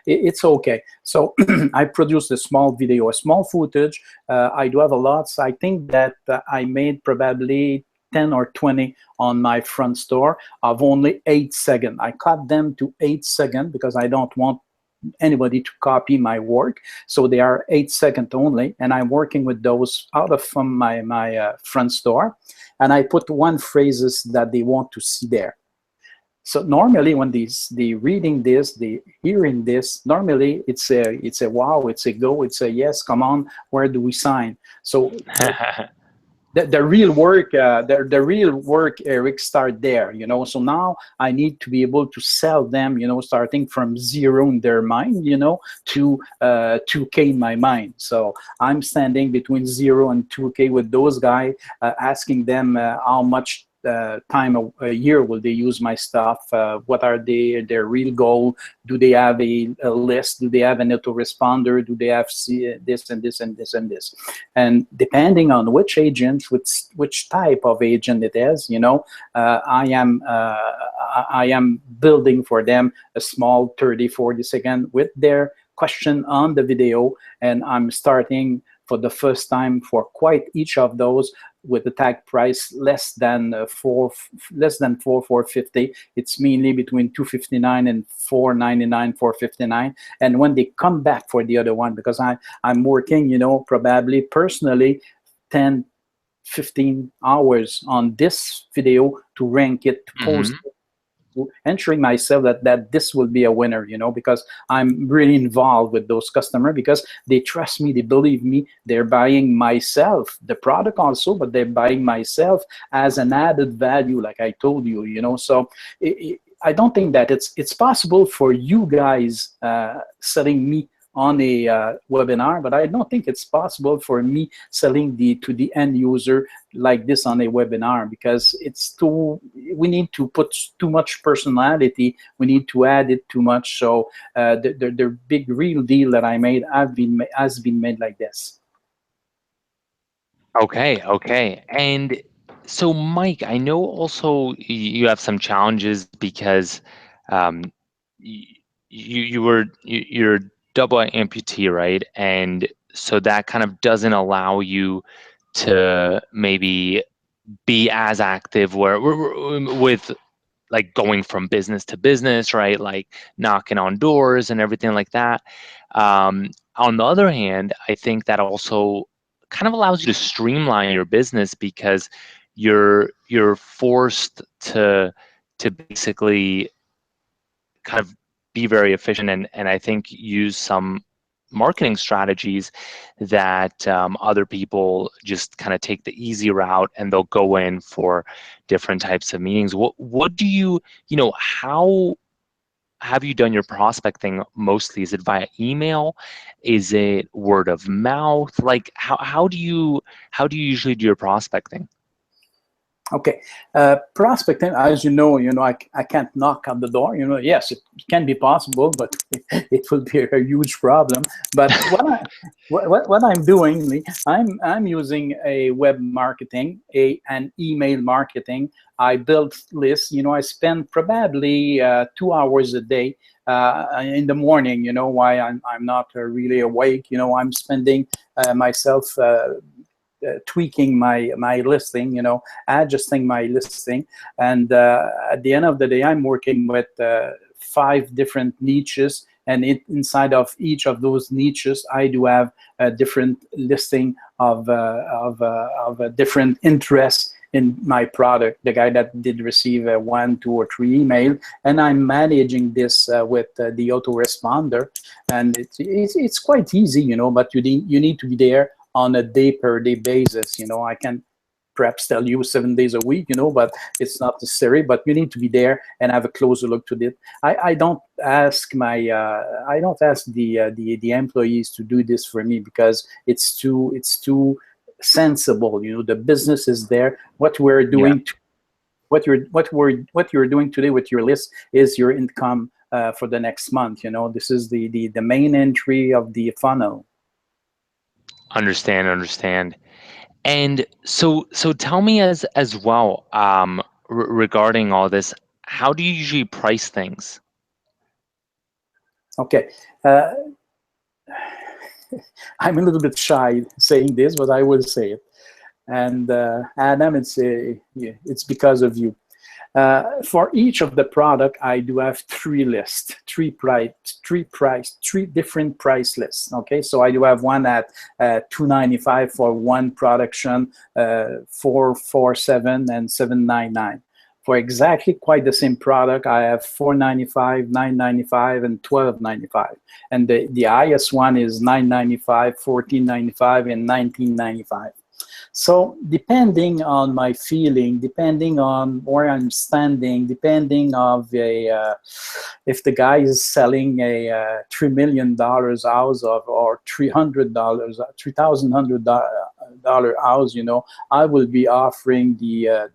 it's okay. So I produced a small video, a small footage. I do have a lot. So I think that I made probably 10 or 20 on my front store of only 8 seconds. I cut them to 8 seconds because I don't want anybody to copy my work. So they are 8 seconds only. And I'm working with those from my front store. And I put one phrases that they want to see there. So normally when they reading this, they hearing this, normally it's a wow, it's a go, it's a yes, come on, where do we sign? So the real work, Eric, start there, So now I need to be able to sell them, starting from zero in their mind, to 2K in my mind. So I'm standing between 0 and 2K with those guys, asking them how much time a year will they use my stuff, what are their real goal, do they have a list, do they have an autoresponder, do they have this and this and this and this, and depending on which agent, which type of agent it is, I am building for them a small 30-40 second with their question on the video, and I'm starting for the first time for quite each of those with the tag price less than $4.50. It's mainly between $2.59 and $4.99, $4.59. And when they come back for the other one, because I'm working, probably personally 10, 15 hours on this video to rank it, to post it, ensuring myself that this will be a winner, because I'm really involved with those customers, because they trust me, they believe me, they're buying myself, the product also, but they're buying myself as an added value, like I told you, So I don't think that it's possible for you guys selling me on a webinar, but I don't think it's possible for me selling to the end user like this on a webinar, because we need to put too much personality, we need to add it too much. So the big real deal that I made has been made like this. Okay. And so, Mike, I know also you have some challenges because you're double amputee, right? And so that kind of doesn't allow you to maybe be as active with like going from business to business, right? Like knocking on doors and everything like that. On the other hand, I think that also kind of allows you to streamline your business, because you're forced to basically kind of be very efficient and I think use some marketing strategies that other people just kind of take the easy route and they'll go in for different types of meetings. What do you how have you done your prospecting mostly? Is it via email? Is it word of mouth? Like how do you usually do your prospecting? Okay, prospecting, as you know, I can't knock on the door. Yes, it can be possible, but it will be a huge problem. But what I'm doing, I'm using a web marketing, an email marketing. I build lists. I spend probably 2 hours a day in the morning. Why I'm not really awake. I'm spending myself. Tweaking my listing, adjusting my listing, and at the end of the day, I'm working with 5 different niches and inside of each of those niches, I do have a different listing of different interests in my product. The guy that did receive a 1, 2, or 3 email, and I'm managing this with the autoresponder, and it's quite easy, you know. But you need to be there on a day-per-day basis. You know, I can perhaps tell you 7 days a week, you know, but it's not necessary. But you need to be there and have a closer look to it. I don't ask my I don't ask the employees to do this for me, because it's too sensible. You know, the business is there. What we're doing, what you're doing today with your list is your income for the next month. You know, this is the main entry of the funnel. Understand. And so tell me as well, regarding all this, how do you usually price things? Okay. I'm a little bit shy saying this, but I will say it. And Adam, it's because of you. For each of the product, I do have 3 lists, 3 different price lists. Okay, so I do have one at $295 for one production, $447 and $799. For exactly quite the same product, I have $495, $995, and $1295. And the highest one is $995, $1495, and $1995. So depending on my feeling, depending on where I'm standing, depending of if the guy is selling a $3 million house or $3,100 house, you know, I will be offering the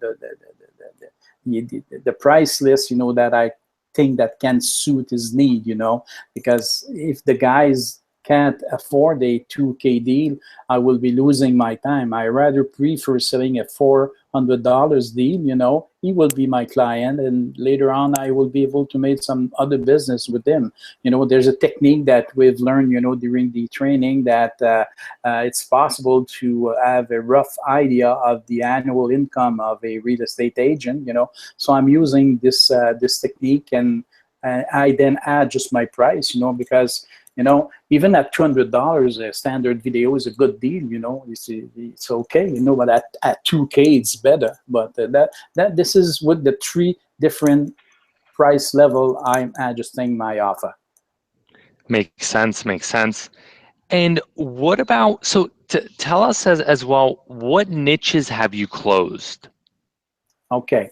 price list, you know, that I think that can suit his need, you know, because if the guys can't afford a 2K deal, I will be losing my time. I rather prefer selling a $400 deal, you know. He will be my client, and later on I will be able to make some other business with him. You know, there's a technique that we've learned, you know, during the training, that it's possible to have a rough idea of the annual income of a real estate agent, you know. So I'm using this this technique, and I then add just my price, you know, because, you know, even at $200, a standard video is a good deal. You know, it's okay. You know, but at 2K, it's better. But this is with the 3 different price level I'm adjusting my offer. Makes sense. And what about, so tell us as well, what niches have you closed? Okay.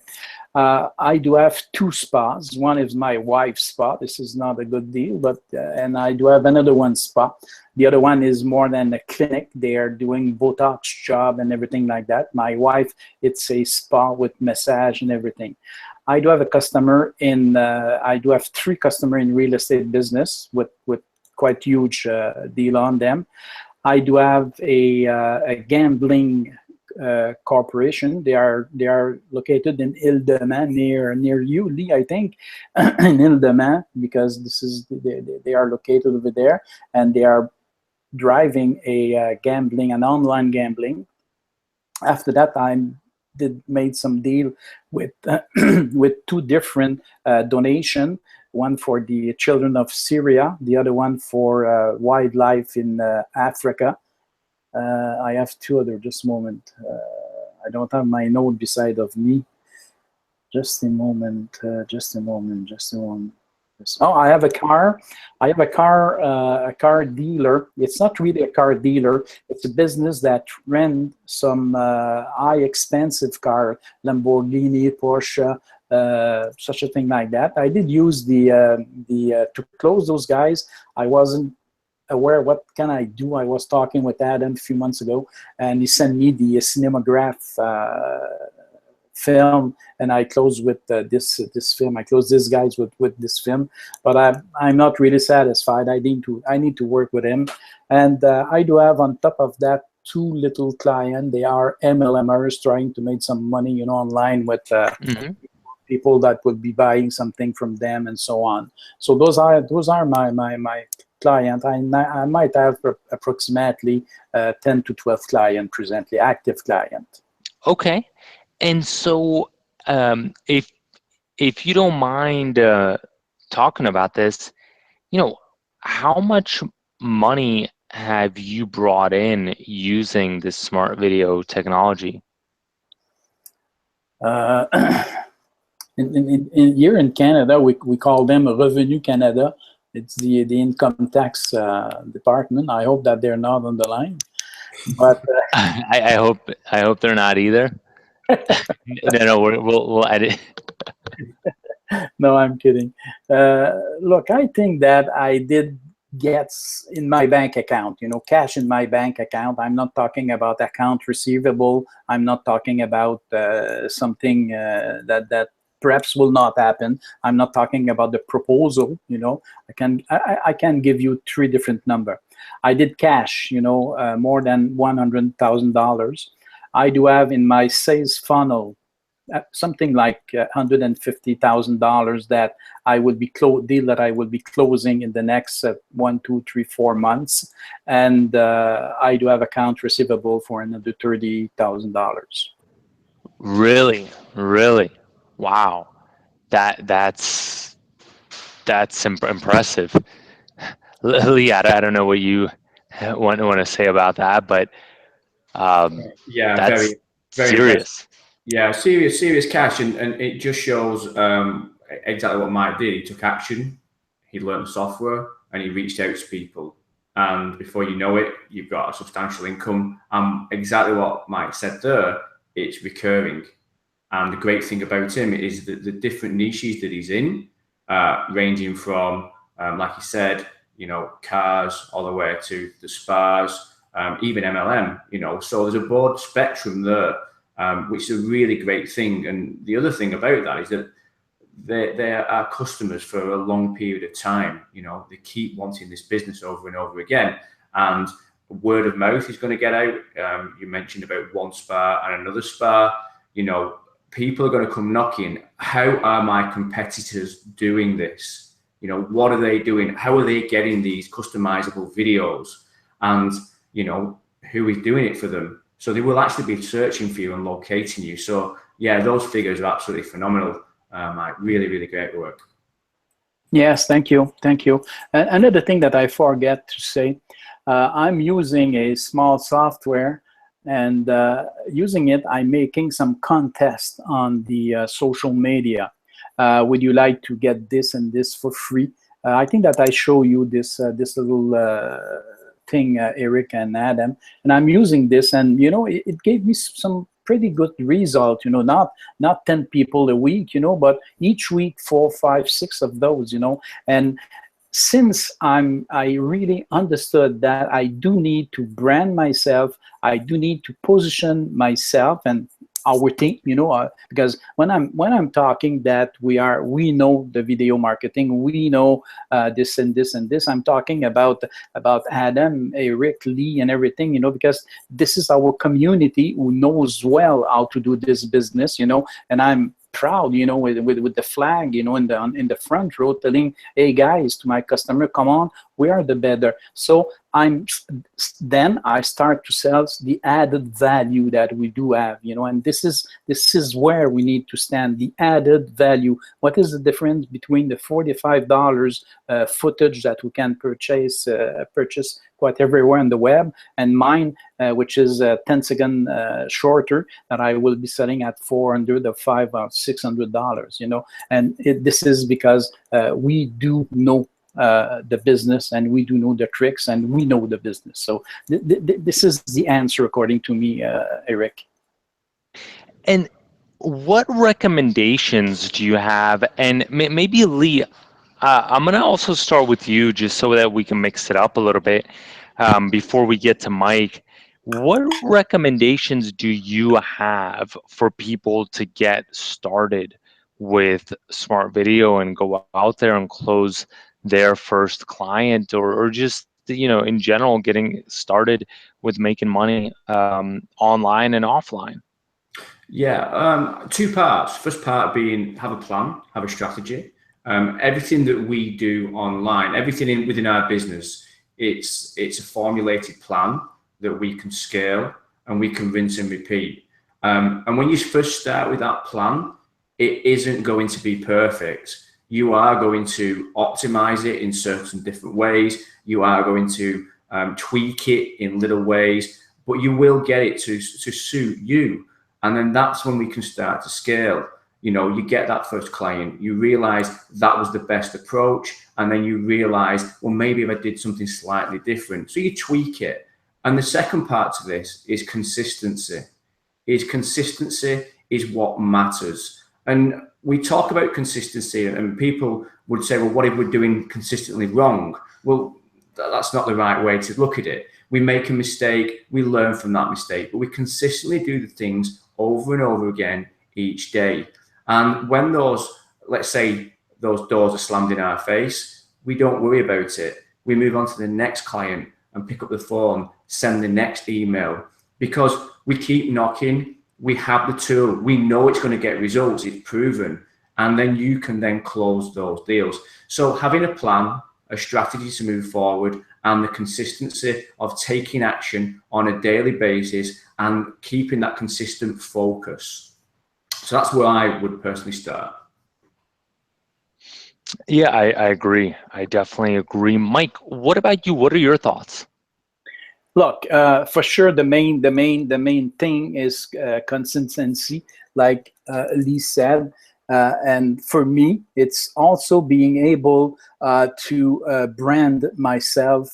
I do have 2 spas. One is my wife's spa. This is not a good deal, but and I do have another one spa. The other one is more than a clinic. They are doing Botox job and everything like that. My wife, it's a spa with massage and everything. I do have a customer in. I do have 3 customers in real estate business with quite huge deal on them. I do have a gambling corporation. They are located in Ile-de-Man, near you, Lee, I think, in Ile-de-Man, because this is they are located over there, and they are driving a gambling, an online gambling. After that, I made some deal with with 2 different donation. One for the children of Syria, the other one for wildlife in Africa. I have 2 other. Just a moment. I don't have my note beside of me. Just a moment. Oh, I have a car. I have a car dealer. It's not really a car dealer. It's a business that rent some high expensive car, Lamborghini, Porsche, such a thing like that. I did use to close those guys. I wasn't aware what can I do. I was talking with Adam a few months ago, and he sent me the cinematograph film, and I closed with this film. I closed these guys with this film, but I'm not really satisfied. I need to work with him, and I do have on top of that 2 little clients. They are MLMers trying to make some money, you know, online with people that would be buying something from them and so on. So those are my client. I might have approximately 10 to 12 clients presently, active client. Okay. And so if you don't mind talking about this, you know, how much money have you brought in using this smart video technology? Here in Canada, we call them Revenu Canada. It's the income tax department. I hope that they're not on the line, but I hope they're not either. No, we'll edit. no, I'm kidding. Look, I think that I did get in my bank account, cash in my bank account. I'm not talking about account receivable. I'm not talking about something that perhaps will not happen. I'm not talking about the proposal. I can give you 3 different numbers. I did cash, more than $100,000. I do have in my sales funnel something like $150,000 that I will be deal that I will be closing in the next 1, 2, 3, 4 months, and I do have account receivable for another $30,000. Really, really, wow. That's impressive. Lee, I don't know what you want to say about that, but Yeah, that's very impressive. serious. Yeah, serious cash, and it just shows exactly what Mike did. He took action, he learned the software, and he reached out to people. And before you know it, you've got a substantial income. Exactly what Mike said there, it's recurring. And the great thing about him is that the different niches that he's in, ranging from, like he said, cars all the way to the spas, even MLM, so there's a broad spectrum there. Which is a really great thing. And the other thing about that is that they are customers for a long period of time. They keep wanting this business over and over again. And word of mouth is going to get out. You mentioned about one spa and another spa. People are going to come knocking. How are my competitors doing this? What are they doing? How are they getting these customizable videos? And, who is doing it for them? So they will actually be searching for you and locating you. So yeah, those figures are absolutely phenomenal. Mike, really, really great work. Yes, thank you. Another thing that I forget to say, I'm using a small software, and using it, I'm making some contests on the social media. Would you like to get this and this for free? I think that I show you this little thing, Eric and Adam, and I'm using this, and it gave me some pretty good result. Not 10 people a week, but each week 4, 5, 6 of those. And since I really understood that I do need to brand myself, I do need to position myself and our team, because when I'm talking that we know the video marketing, we know this and this and this. I'm talking about Adam, Eric, Lee, and everything, because this is our community who knows well how to do this business, and I'm proud, with the flag, in the front row, telling, hey guys, to my customer, come on, we are the better. So then I start to sell the added value that we do have, and this is where we need to stand, the added value. What is the difference between the $45 footage that we can purchase quite everywhere on the web, and mine, which is 10 seconds shorter, that I will be selling at $400 or $500 or $600, and this is because we do know the business, and we do know the tricks, and we know the business. So this is the answer according to me, Eric. And what recommendations do you have? And maybe Lee, I'm going to also start with you, just so that we can mix it up a little bit before we get to Mike. What recommendations do you have for people to get started with Smart Video and go out there and close their first client, or just in general getting started with making money online and offline? Yeah, 2 parts. First part being have a plan, have a strategy. Everything that we do online, everything within our business, it's a formulated plan that we can scale and we can rinse and repeat. And when you first start with that plan, it isn't going to be perfect. You are going to optimize it in certain different ways. You are going to tweak it in little ways, but you will get it to suit you. And then that's when we can start to scale. You know, you get that first client, you realize that was the best approach, and then you realize, well, maybe if I did something slightly different. So you tweak it. And the second part to this is consistency. Consistency is what matters. And we talk about consistency, and people would say, well, what if we're doing consistently wrong? Well, that's not the right way to look at it. We make a mistake, we learn from that mistake, but we consistently do the things over and over again each day. And when those, let's say, those doors are slammed in our face, we don't worry about it. We move on to the next client and pick up the phone, send the next email, because we keep knocking. We have the tool. We know it's going to get results. It's proven. And then you can then close those deals. So having a plan, a strategy to move forward, and the consistency of taking action on a daily basis and keeping that consistent focus. So that's where I would personally start. Yeah, I agree. I definitely agree. Mike, what about you? What are your thoughts? Look, for sure, the main thing is consistency, like Lee said, and for me, it's also being able to brand myself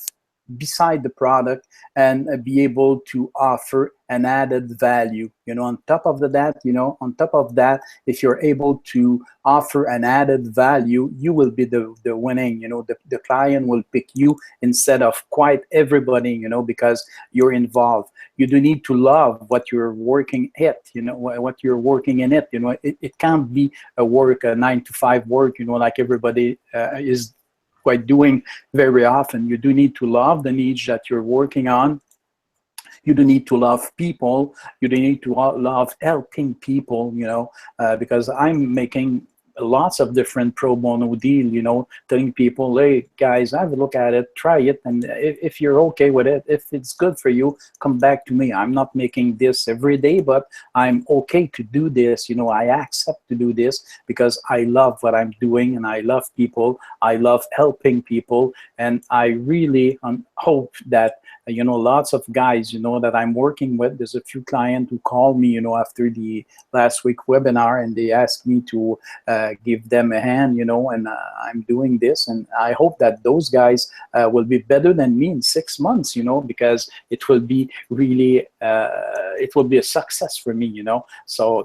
beside the product and be able to offer an added value. You know, on top of that, if you're able to offer an added value, you will be the winning. You know, the client will pick you instead of quite everybody, you know, because you're involved. You do need to love what you're working at, you know, what you're working in it. You know, it can't be a 9-to-5 work, you know, like everybody is quite doing very often. You do need to love the niche that you're working on. You do need to love people. You do need to love helping people, you know, because I'm making lots of different pro bono deal, you know, telling people, hey guys, have a look at it, try it, and if you're okay with it, if it's good for you, come back to me. I'm not making this every day, but I'm okay to do this. You know, I accept to do this because I love what I'm doing, and I love people. I love helping people, and I really hope that, you know, lots of guys, you know, that I'm working with, there's a few clients who called me, you know, after the last week webinar, and they asked me to give them a hand, you know, and I'm doing this, and I hope that those guys will be better than me in 6 months, you know, because it will be really, it will be a success for me, you know. So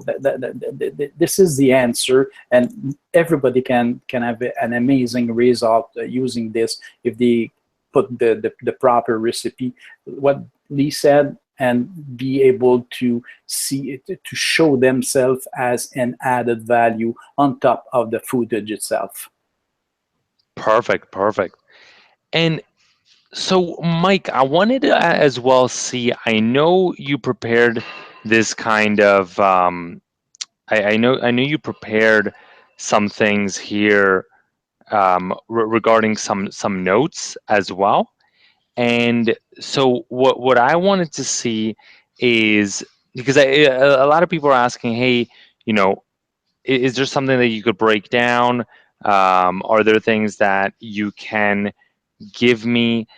this is the answer, and everybody can have an amazing result using this if they put the proper recipe, what Lee said, and be able to see it, to show themselves as an added value on top of the footage itself. Perfect, perfect. And so, Mike, I wanted to as well see, I know you prepared this kind of, I know you prepared some things here regarding some notes as well. And so what I wanted to see is, because a lot of people are asking, hey, you know, is there something that you could break down? Are there things that you can give me?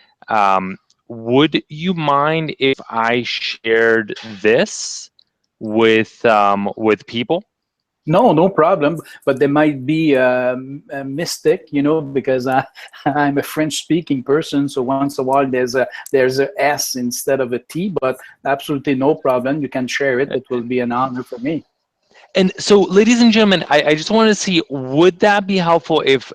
Would you mind if I shared this with people? No, no problem. But there might be a mistake, you know, because I'm a French-speaking person. So once in a while, there's a S instead of a T. But absolutely no problem. You can share it. It will be an honor for me. And so, ladies and gentlemen, I just wanted to see, would that be helpful if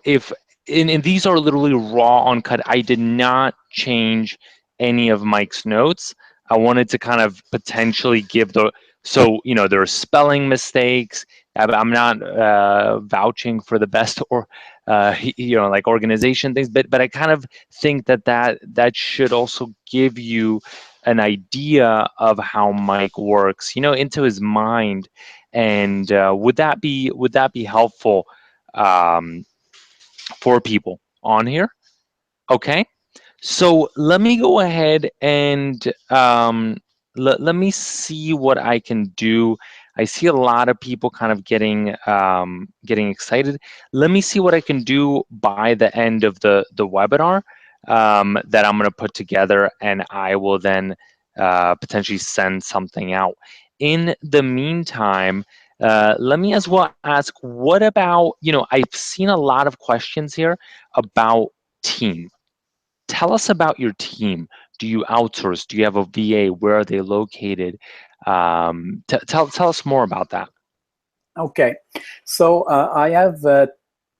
and these are literally raw uncut. I did not change any of Mike's notes. I wanted to kind of potentially give so, you know, there are spelling mistakes. I'm not vouching for the best or you know, like organization things, but I kind of think that should also give you an idea of how Mike works, you know, into his mind. And would that be helpful for people on here? Okay, so let me go ahead and let me see what I can do. I see a lot of people kind of getting excited. Let me see what I can do by the end of the webinar that I'm going to put together, and I will then potentially send something out. In the meantime, let me as well ask, what about, I've seen a lot of questions here about team. Tell us about your team. Do you outsource? Do you have a VA? Where are they located? Tell us more about that. Okay, so I have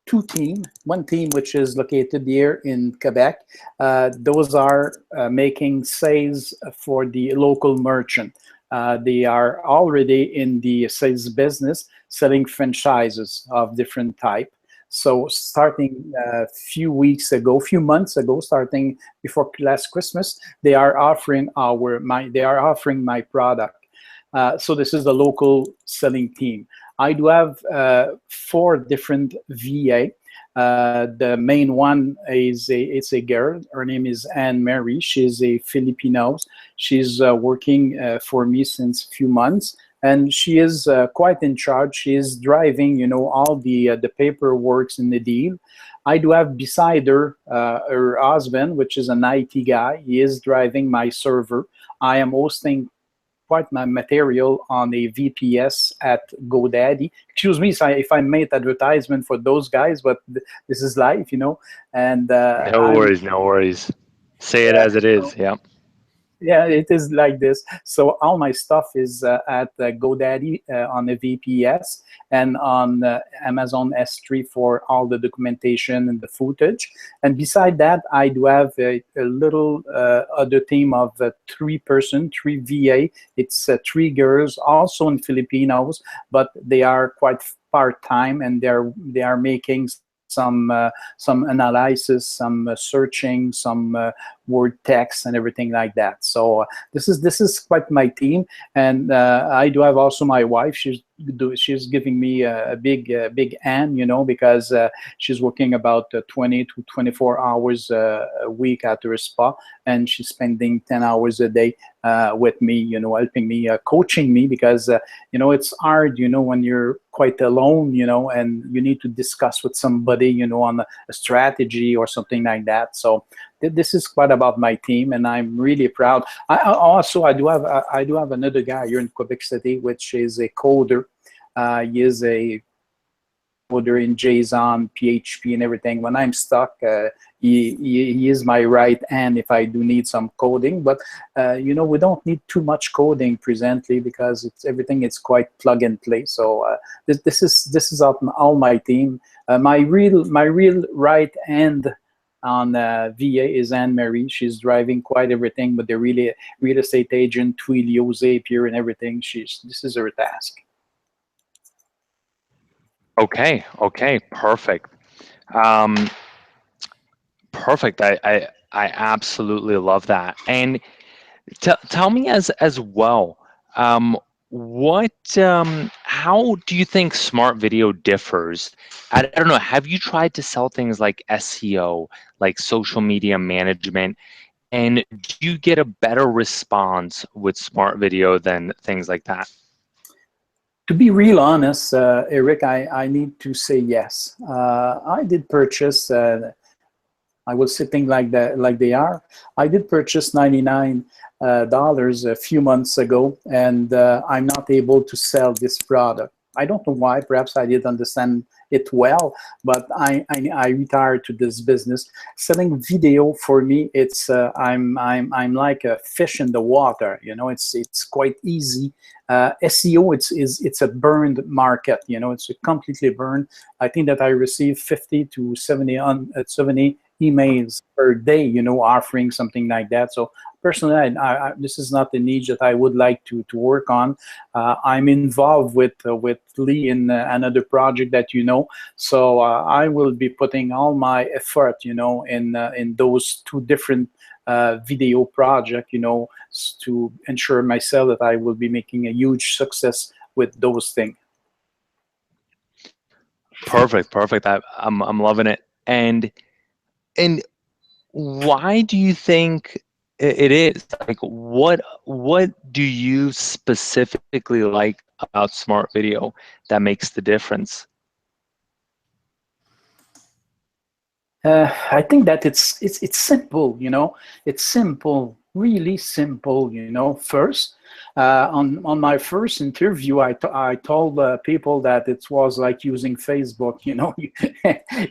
two teams. One team which is located here in Quebec. Those are making sales for the local merchant. They are already in the sales business, selling franchises of different type. So starting a few months ago, starting before last Christmas, they are offering my product. So this is the local selling team. I do have 4 different VA. The main one it's a girl. Her name is Anne Mary. She's a Filipino. She's working for me since a few months, and she is quite in charge. She is driving, all the paperwork in the deal. I do have beside her her husband, which is an IT guy. He is driving my server. I am hosting quite my material on a VPS at GoDaddy. Excuse me if I made advertisement for those guys, but this is life, And No worries, no worries. Say it as it is. Yeah. yeah, it is like this. So all my stuff is at GoDaddy on the VPS and on Amazon S3 for all the documentation and the footage. And beside that, I do have a little other team of 3 VA. It's 3 girls, also in Filipinos, but they are quite part-time, and they are making some analysis, some searching, some word text, and everything like that. So this is quite my team, and I do have also my wife. She's giving me a big hand, because she's working about 20 to 24 hours a week at her spa, and she's spending 10 hours a day with me, helping me, coaching me, because it's hard, when you're quite alone, and you need to discuss with somebody, on a strategy or something like that. So this is quite about my team, and I'm really proud. I do have another guy here in Quebec City, which is a coder. He is a coder in JSON, PHP, and everything. When I'm stuck, he is my right hand if I do need some coding. But we don't need too much coding presently, because everything is quite plug and play. So this is all my team. My real right hand on VA is Anne Marie. She's driving quite everything, but the real estate agent, Twilio, Zapier, and everything. This is her task. Okay, perfect. Perfect. I absolutely love that. And tell me as well, how do you think smart video differs? I don't know. Have you tried to sell things like SEO, like social media management, and do you get a better response with smart video than things like that? To be real honest, Eric, I need to say yes. I did purchase. I was sitting like they are. I did purchase $99 a few months ago, and I'm not able to sell this product. I don't know why. Perhaps I didn't understand it well, but I retired to this business. Selling video for me, it's I'm like a fish in the water. It's quite easy. SEO, it's a burned market. It's a completely burned. I think that I receive 50 to 70 emails per day, offering something like that. So personally, this is not the niche that I would like to work on. I'm involved with Lee in another project that so I will be putting all my effort, in those 2 different video projects, to ensure myself that I will be making a huge success with those things. Perfect. I'm loving it. And why do you think it is? Like, what do you specifically like about smart video that makes the difference? I think that it's simple, you know. It's simple, really simple, you know. First, on my first interview, I told people that it was like using Facebook. You know,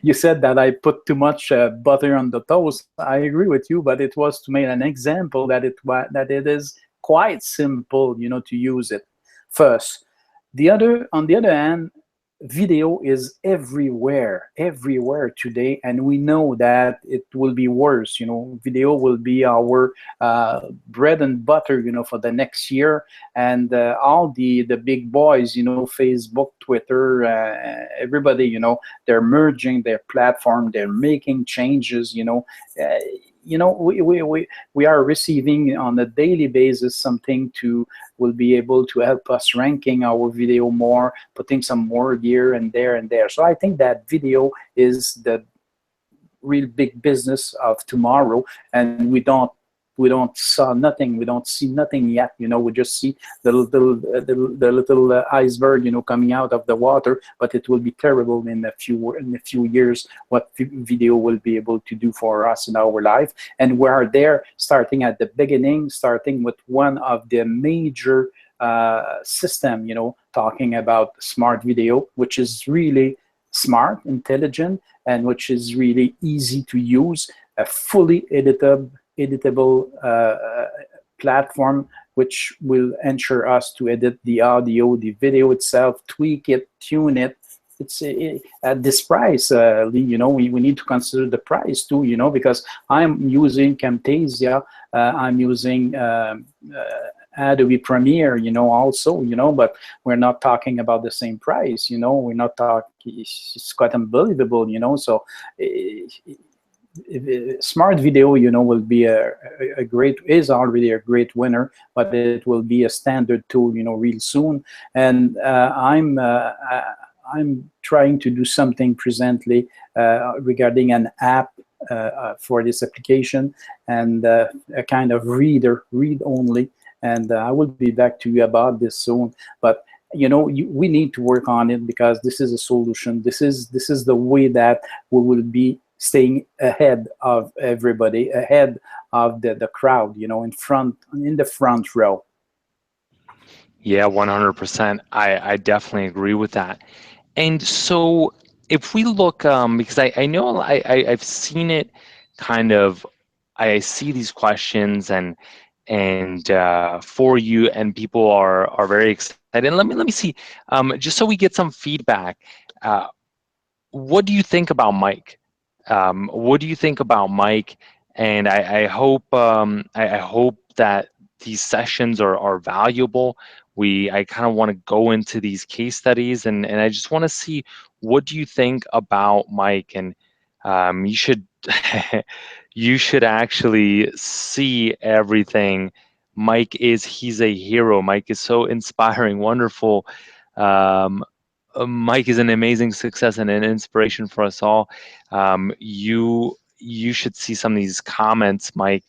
you said that I put too much butter on the toast. I agree with you, but it was to make an example that it is quite simple, you know, to use it. First, on the other hand, video is everywhere today, and we know that it will be worse. You know, video will be our bread and butter, you know, for the next year. And all the big boys, you know, Facebook, Twitter, everybody, you know, they're merging their platform, they're making changes, you know. We are receiving on a daily basis something to will be able to help us ranking our video more, putting some more gear and there and there. So I think that video is the real big business of tomorrow, and we don't saw nothing, we don't see nothing yet. You know, we just see the little iceberg, you know, coming out of the water. But it will be terrible in a few years what video will be able to do for us in our life. And we are there, starting at the beginning, starting with one of the major system, you know, talking about smart video, which is really smart, intelligent, and which is really easy to use, a fully editable platform, which will ensure us to edit the audio, the video itself, tweak it, tune it. It's at this price, you know, we need to consider the price too, you know, because I'm using Camtasia, I'm using Adobe Premiere, you know, also, you know, but we're not talking about the same price, you know, we're not talking, it's quite unbelievable, you know. So smart video, you know, will be is already a great winner, but it will be a standard tool, you know, real soon. And I'm trying to do something presently regarding an app for this application, and a kind of read only. And I will be back to you about this soon. But you know, we need to work on it, because this is a solution. This is the way that we will be staying ahead of everybody, ahead of the crowd, you know, in the front row. Yeah, 100%. I definitely agree with that. And so if we look, because I know I've seen it kind of, I see these questions and for you, and people are very excited. And let me see, just so we get some feedback. What do you think about Mike? What do you think about Mike? And I hope I hope that these sessions are valuable. I kind of want to go into these case studies, and I just want to see, what do you think about Mike? And you should you should actually see everything. He's a hero. Mike is so inspiring, wonderful. Um, Mike is an amazing success and an inspiration for us all. You should see some of these comments, Mike.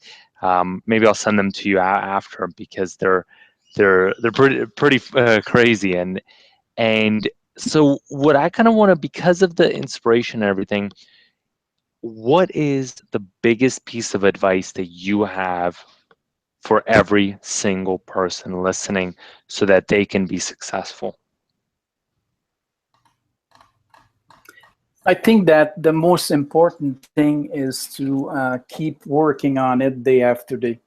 Maybe I'll send them to you after, because they're pretty crazy. And so what I kind of want to, because of the inspiration and everything, what is the biggest piece of advice that you have for every single person listening so that they can be successful? I think that the most important thing is to keep working on it day after day.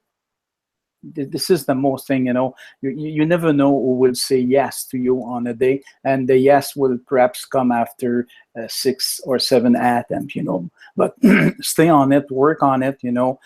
This is the most thing, you know. You never know who will say yes to you on a day, and the yes will perhaps come after 6 or 7 attempts, you know. But stay on it, work on it, you know.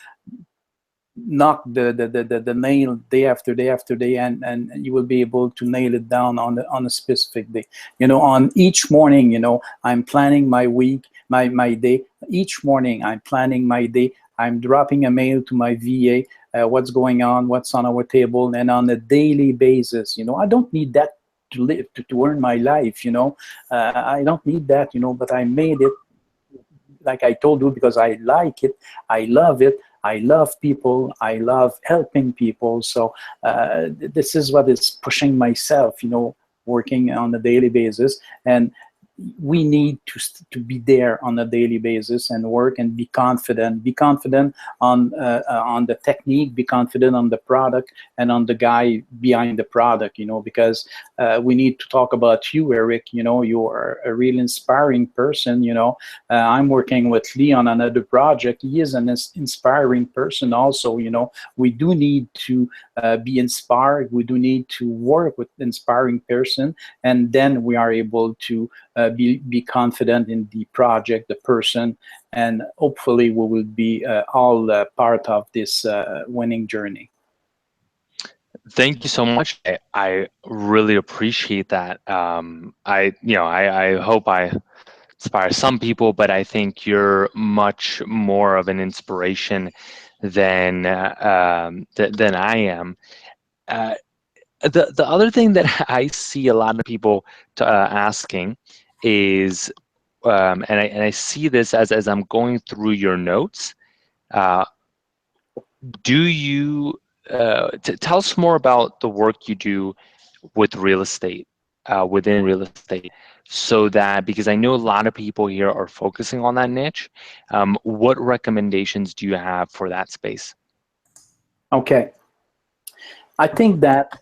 Knock the nail day after day after day, and you will be able to nail it down on a specific day. You know, on each morning, you know, I'm planning my week, my day. Each morning I'm planning my day. I'm dropping a mail to my VA, what's going on, what's on our table, and on a daily basis. You know, I don't need that to live, to earn my life, you know. I don't need that, you know, but I made it, like I told you, because I like it, I love it, I love people, I love helping people. So this is what is pushing myself, you know, working on a daily basis, and we need to be there on a daily basis and work and be confident. Be confident on the technique, be confident on the product and on the guy behind the product, you know, because we need to talk about you, Eric. You know, you are a real inspiring person, you know. I'm working with Lee on another project. He is an inspiring person also, you know. We do need to be inspired. We do need to work with inspiring person, and then we are able to be confident in the project, the person, and hopefully we will be all part of this winning journey. Thank you so much. I really appreciate that. I hope I inspire some people, but I think you're much more of an inspiration than than I am. Uh, the other thing that I see a lot of people asking is, and I see this as I'm going through your notes. Uh, do you tell us more about the work you do with real estate, within real estate, so that, because I know a lot of people here are focusing on that niche. What recommendations do you have for that space? Okay, I think that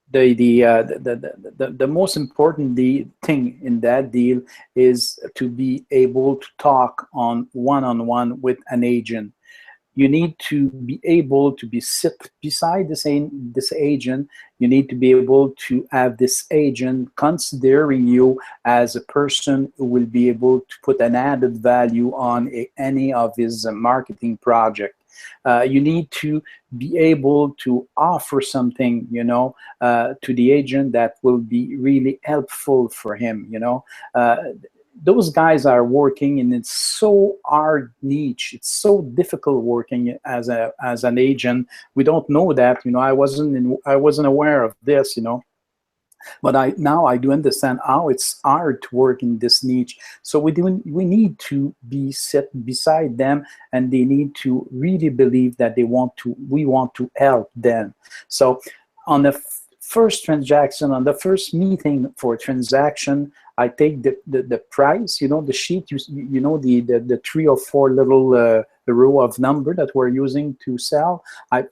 the most important thing in that deal is to be able to talk on one-on-one with an agent. You need to be able to be sit beside this agent. You need to be able to have this agent considering you as a person who will be able to put an added value on any of his marketing project. You need to be able to offer something, you know, to the agent that will be really helpful for him, you know. Those guys are working in it's so hard niche. It's so difficult working as an agent. We don't know that, you know. I wasn't aware of this, you know. But now I do understand how it's hard to work in this niche. So we need to be sit beside them, and they need to really believe that we want to help them. So on the first transaction, on the first meeting for transaction, I take the price, you know, the sheet, you know, the 3 or 4 little row of number that we're using to sell. I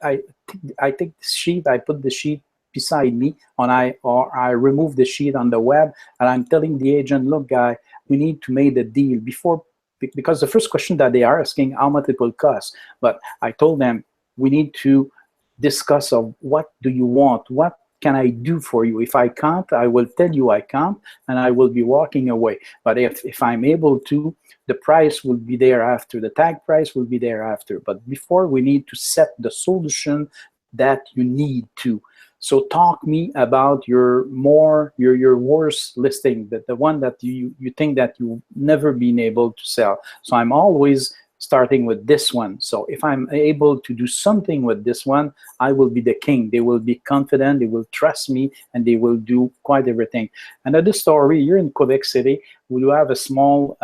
take the sheet, I put the sheet beside me, and I remove the sheet on the web, and I'm telling the agent, look, guy, we need to make the deal before, because the first question that they are asking, how much it will cost. But I told them, we need to discuss of what do you want, what can I do for you? If I can't, I will tell you I can't, and I will be walking away. But if I'm able to, the price will be there after. The tag price will be there after. But before, we need to set the solution that you need to. So talk me about your worst listing, the one that you think that you've never been able to sell. So I'm always starting with this one. So if I'm able to do something with this one, I will be the king. They will be confident, they will trust me, and they will do quite everything. Another story, here in Quebec City, we do have a small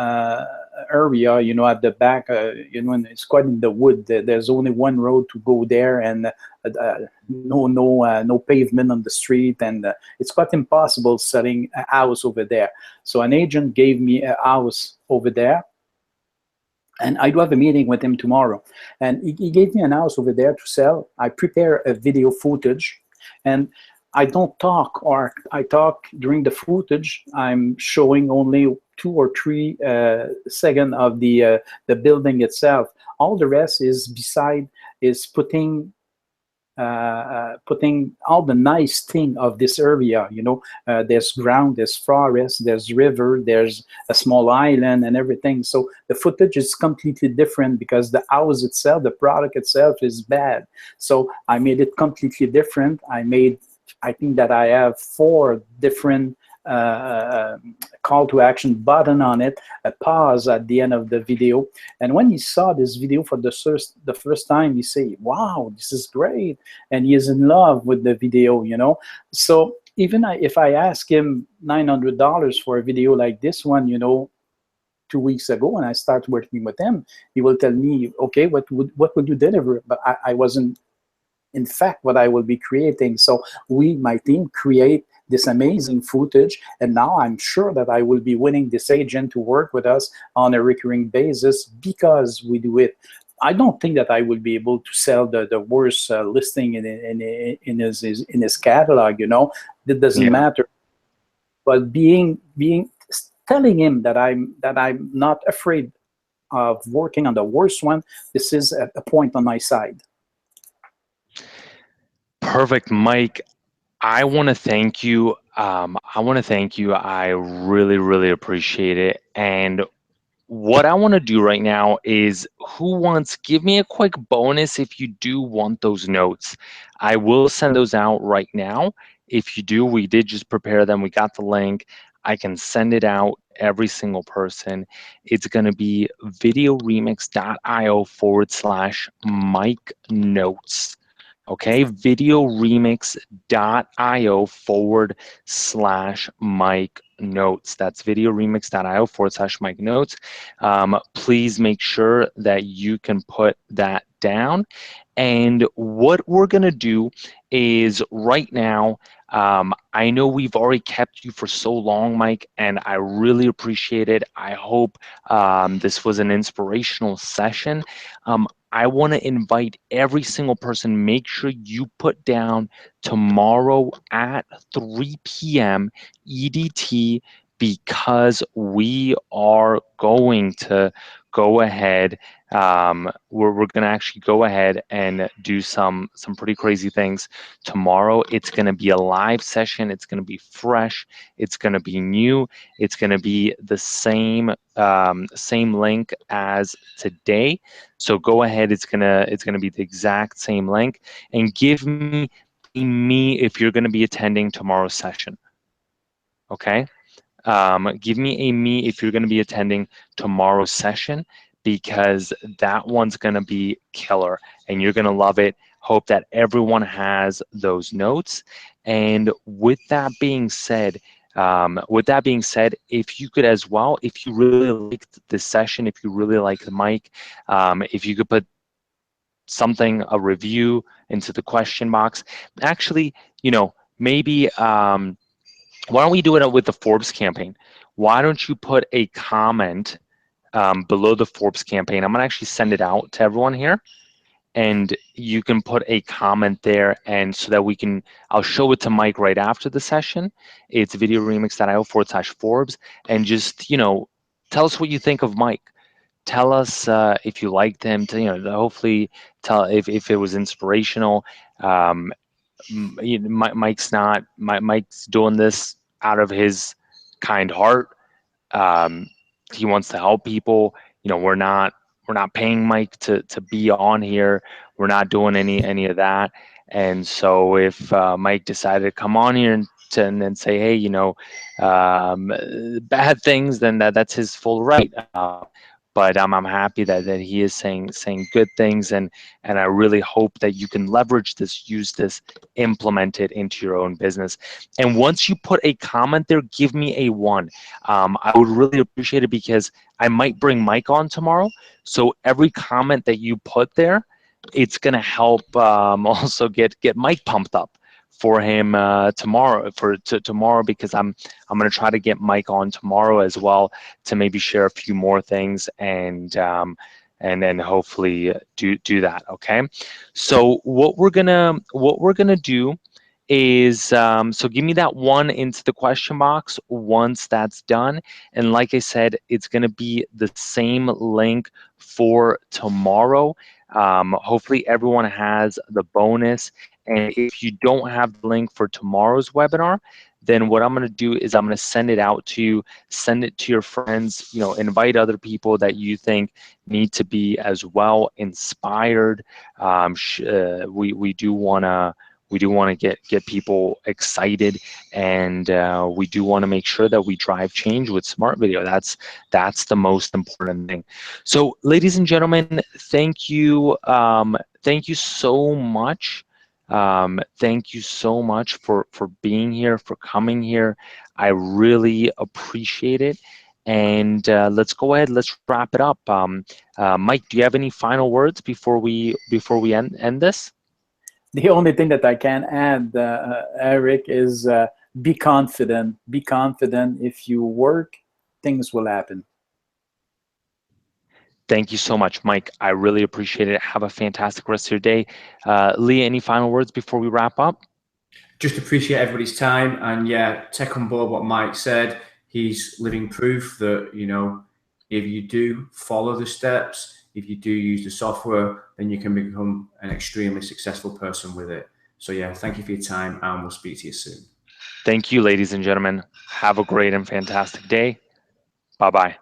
area, you know, at the back, you know, and it's quite in the wood. There's only one road to go there, and no pavement on the street, and it's quite impossible selling a house over there. So an agent gave me a house over there, and I do have a meeting with him tomorrow. And he gave me an house over there to sell. I prepare a video footage, and I don't talk, or I talk during the footage. I'm showing only 2 or 3 seconds of the building itself. All the rest is putting all the nice thing of this area, you know. There's ground, there's forest, there's river, there's a small island and everything. So the footage is completely different because the house itself, the product itself is bad. So I made it completely different. I think that I have 4 different call to action button on it, a pause at the end of the video. And when he saw this video for the first time, he say, wow, this is great. And he is in love with the video, you know. So even if I ask him $900 for a video like this one, you know, 2 weeks ago, when I start working with him, he will tell me, okay, what would you deliver? But I wasn't in fact what I will be creating. So my team, create this amazing footage, and now I'm sure that I will be winning this agent to work with us on a recurring basis because we do it. I don't think that I will be able to sell the worst listing in his catalog. You know, that doesn't matter. But telling him that I'm not afraid of working on the worst one, this is a point on my side. Perfect, Mike. I want to thank you. I really, really appreciate it. And what I want to do right now is, give me a quick bonus if you do want those notes. I will send those out right now. If you do, we did just prepare them. We got the link. I can send it out every single person. It's going to be videoremix.io/Mike notes. Okay, videoremix.io/Mike notes. That's videoremix.io/Mike notes. Please make sure that you can put that down. And what we're going to do is right now, I know we've already kept you for so long, Mike, and I really appreciate it. I hope this was an inspirational session. I want to invite every single person, make sure you put down tomorrow at 3 p.m. EDT, because we are going to go ahead. We're going to actually go ahead and do some pretty crazy things tomorrow. It's going to be a live session. It's going to be fresh. It's going to be new. It's going to be the same link as today. So go ahead. It's gonna be the exact same link, and give me a me if you're going to be attending tomorrow's session. Okay. Give me a me if you're going to be attending tomorrow's session, because that one's going to be killer and you're going to love it. Hope that everyone has those notes. And with that being said, if you could as well, if you really liked this session, if you really like the mic, if you could put a review into the question box. Actually, maybe why don't we do it with the Forbes campaign? Why don't you put a comment below the Forbes campaign? I'm gonna actually send it out to everyone here, and you can put a comment there, and so that I'll show it to Mike right after the session. It's videoremix.io/Forbes, and just tell us what you think of Mike. Tell us if you liked him. Hopefully tell if it was inspirational. Mike's doing this out of his kind heart. He wants to help people. We're not paying Mike to be on here. We're not doing any of that. And so if Mike decided to come on here and then say, hey, bad things, then that's his full right. But I'm happy that he is saying good things, and I really hope that you can leverage this, use this, implement it into your own business. And once you put a comment there, give me a 1. I would really appreciate it, because I might bring Mike on tomorrow. So every comment that you put there, it's gonna help also get Mike pumped up for him tomorrow, tomorrow, because I'm going to try to get Mike on tomorrow as well, to maybe share a few more things, and then hopefully do that. Okay, so what we're gonna do is so give me that 1 into the question box once that's done, and like I said, it's going to be the same link for tomorrow. Hopefully everyone has the bonus. And if you don't have the link for tomorrow's webinar, then what I'm going to do is I'm going to send it out to you, send it to your friends, invite other people that you think need to be as well inspired. We do want to get people excited, and we do want to make sure that we drive change with SmartVideo. That's the most important thing. So, ladies and gentlemen, thank you so much. Thank you so much for being here, for coming here. I really appreciate it. And let's go ahead. Let's wrap it up. Mike, do you have any final words before we end this? The only thing that I can add, Eric, is be confident. Be confident. If you work, things will happen. Thank you so much, Mike. I really appreciate it. Have a fantastic rest of your day. Lee, any final words before we wrap up? Just appreciate everybody's time, and yeah, take on board what Mike said. He's living proof that, you know, if you do follow the steps, if you do use the software, then you can become an extremely successful person with it. So yeah, thank you for your time, and we'll speak to you soon. Thank you, ladies and gentlemen. Have a great and fantastic day. Bye-bye.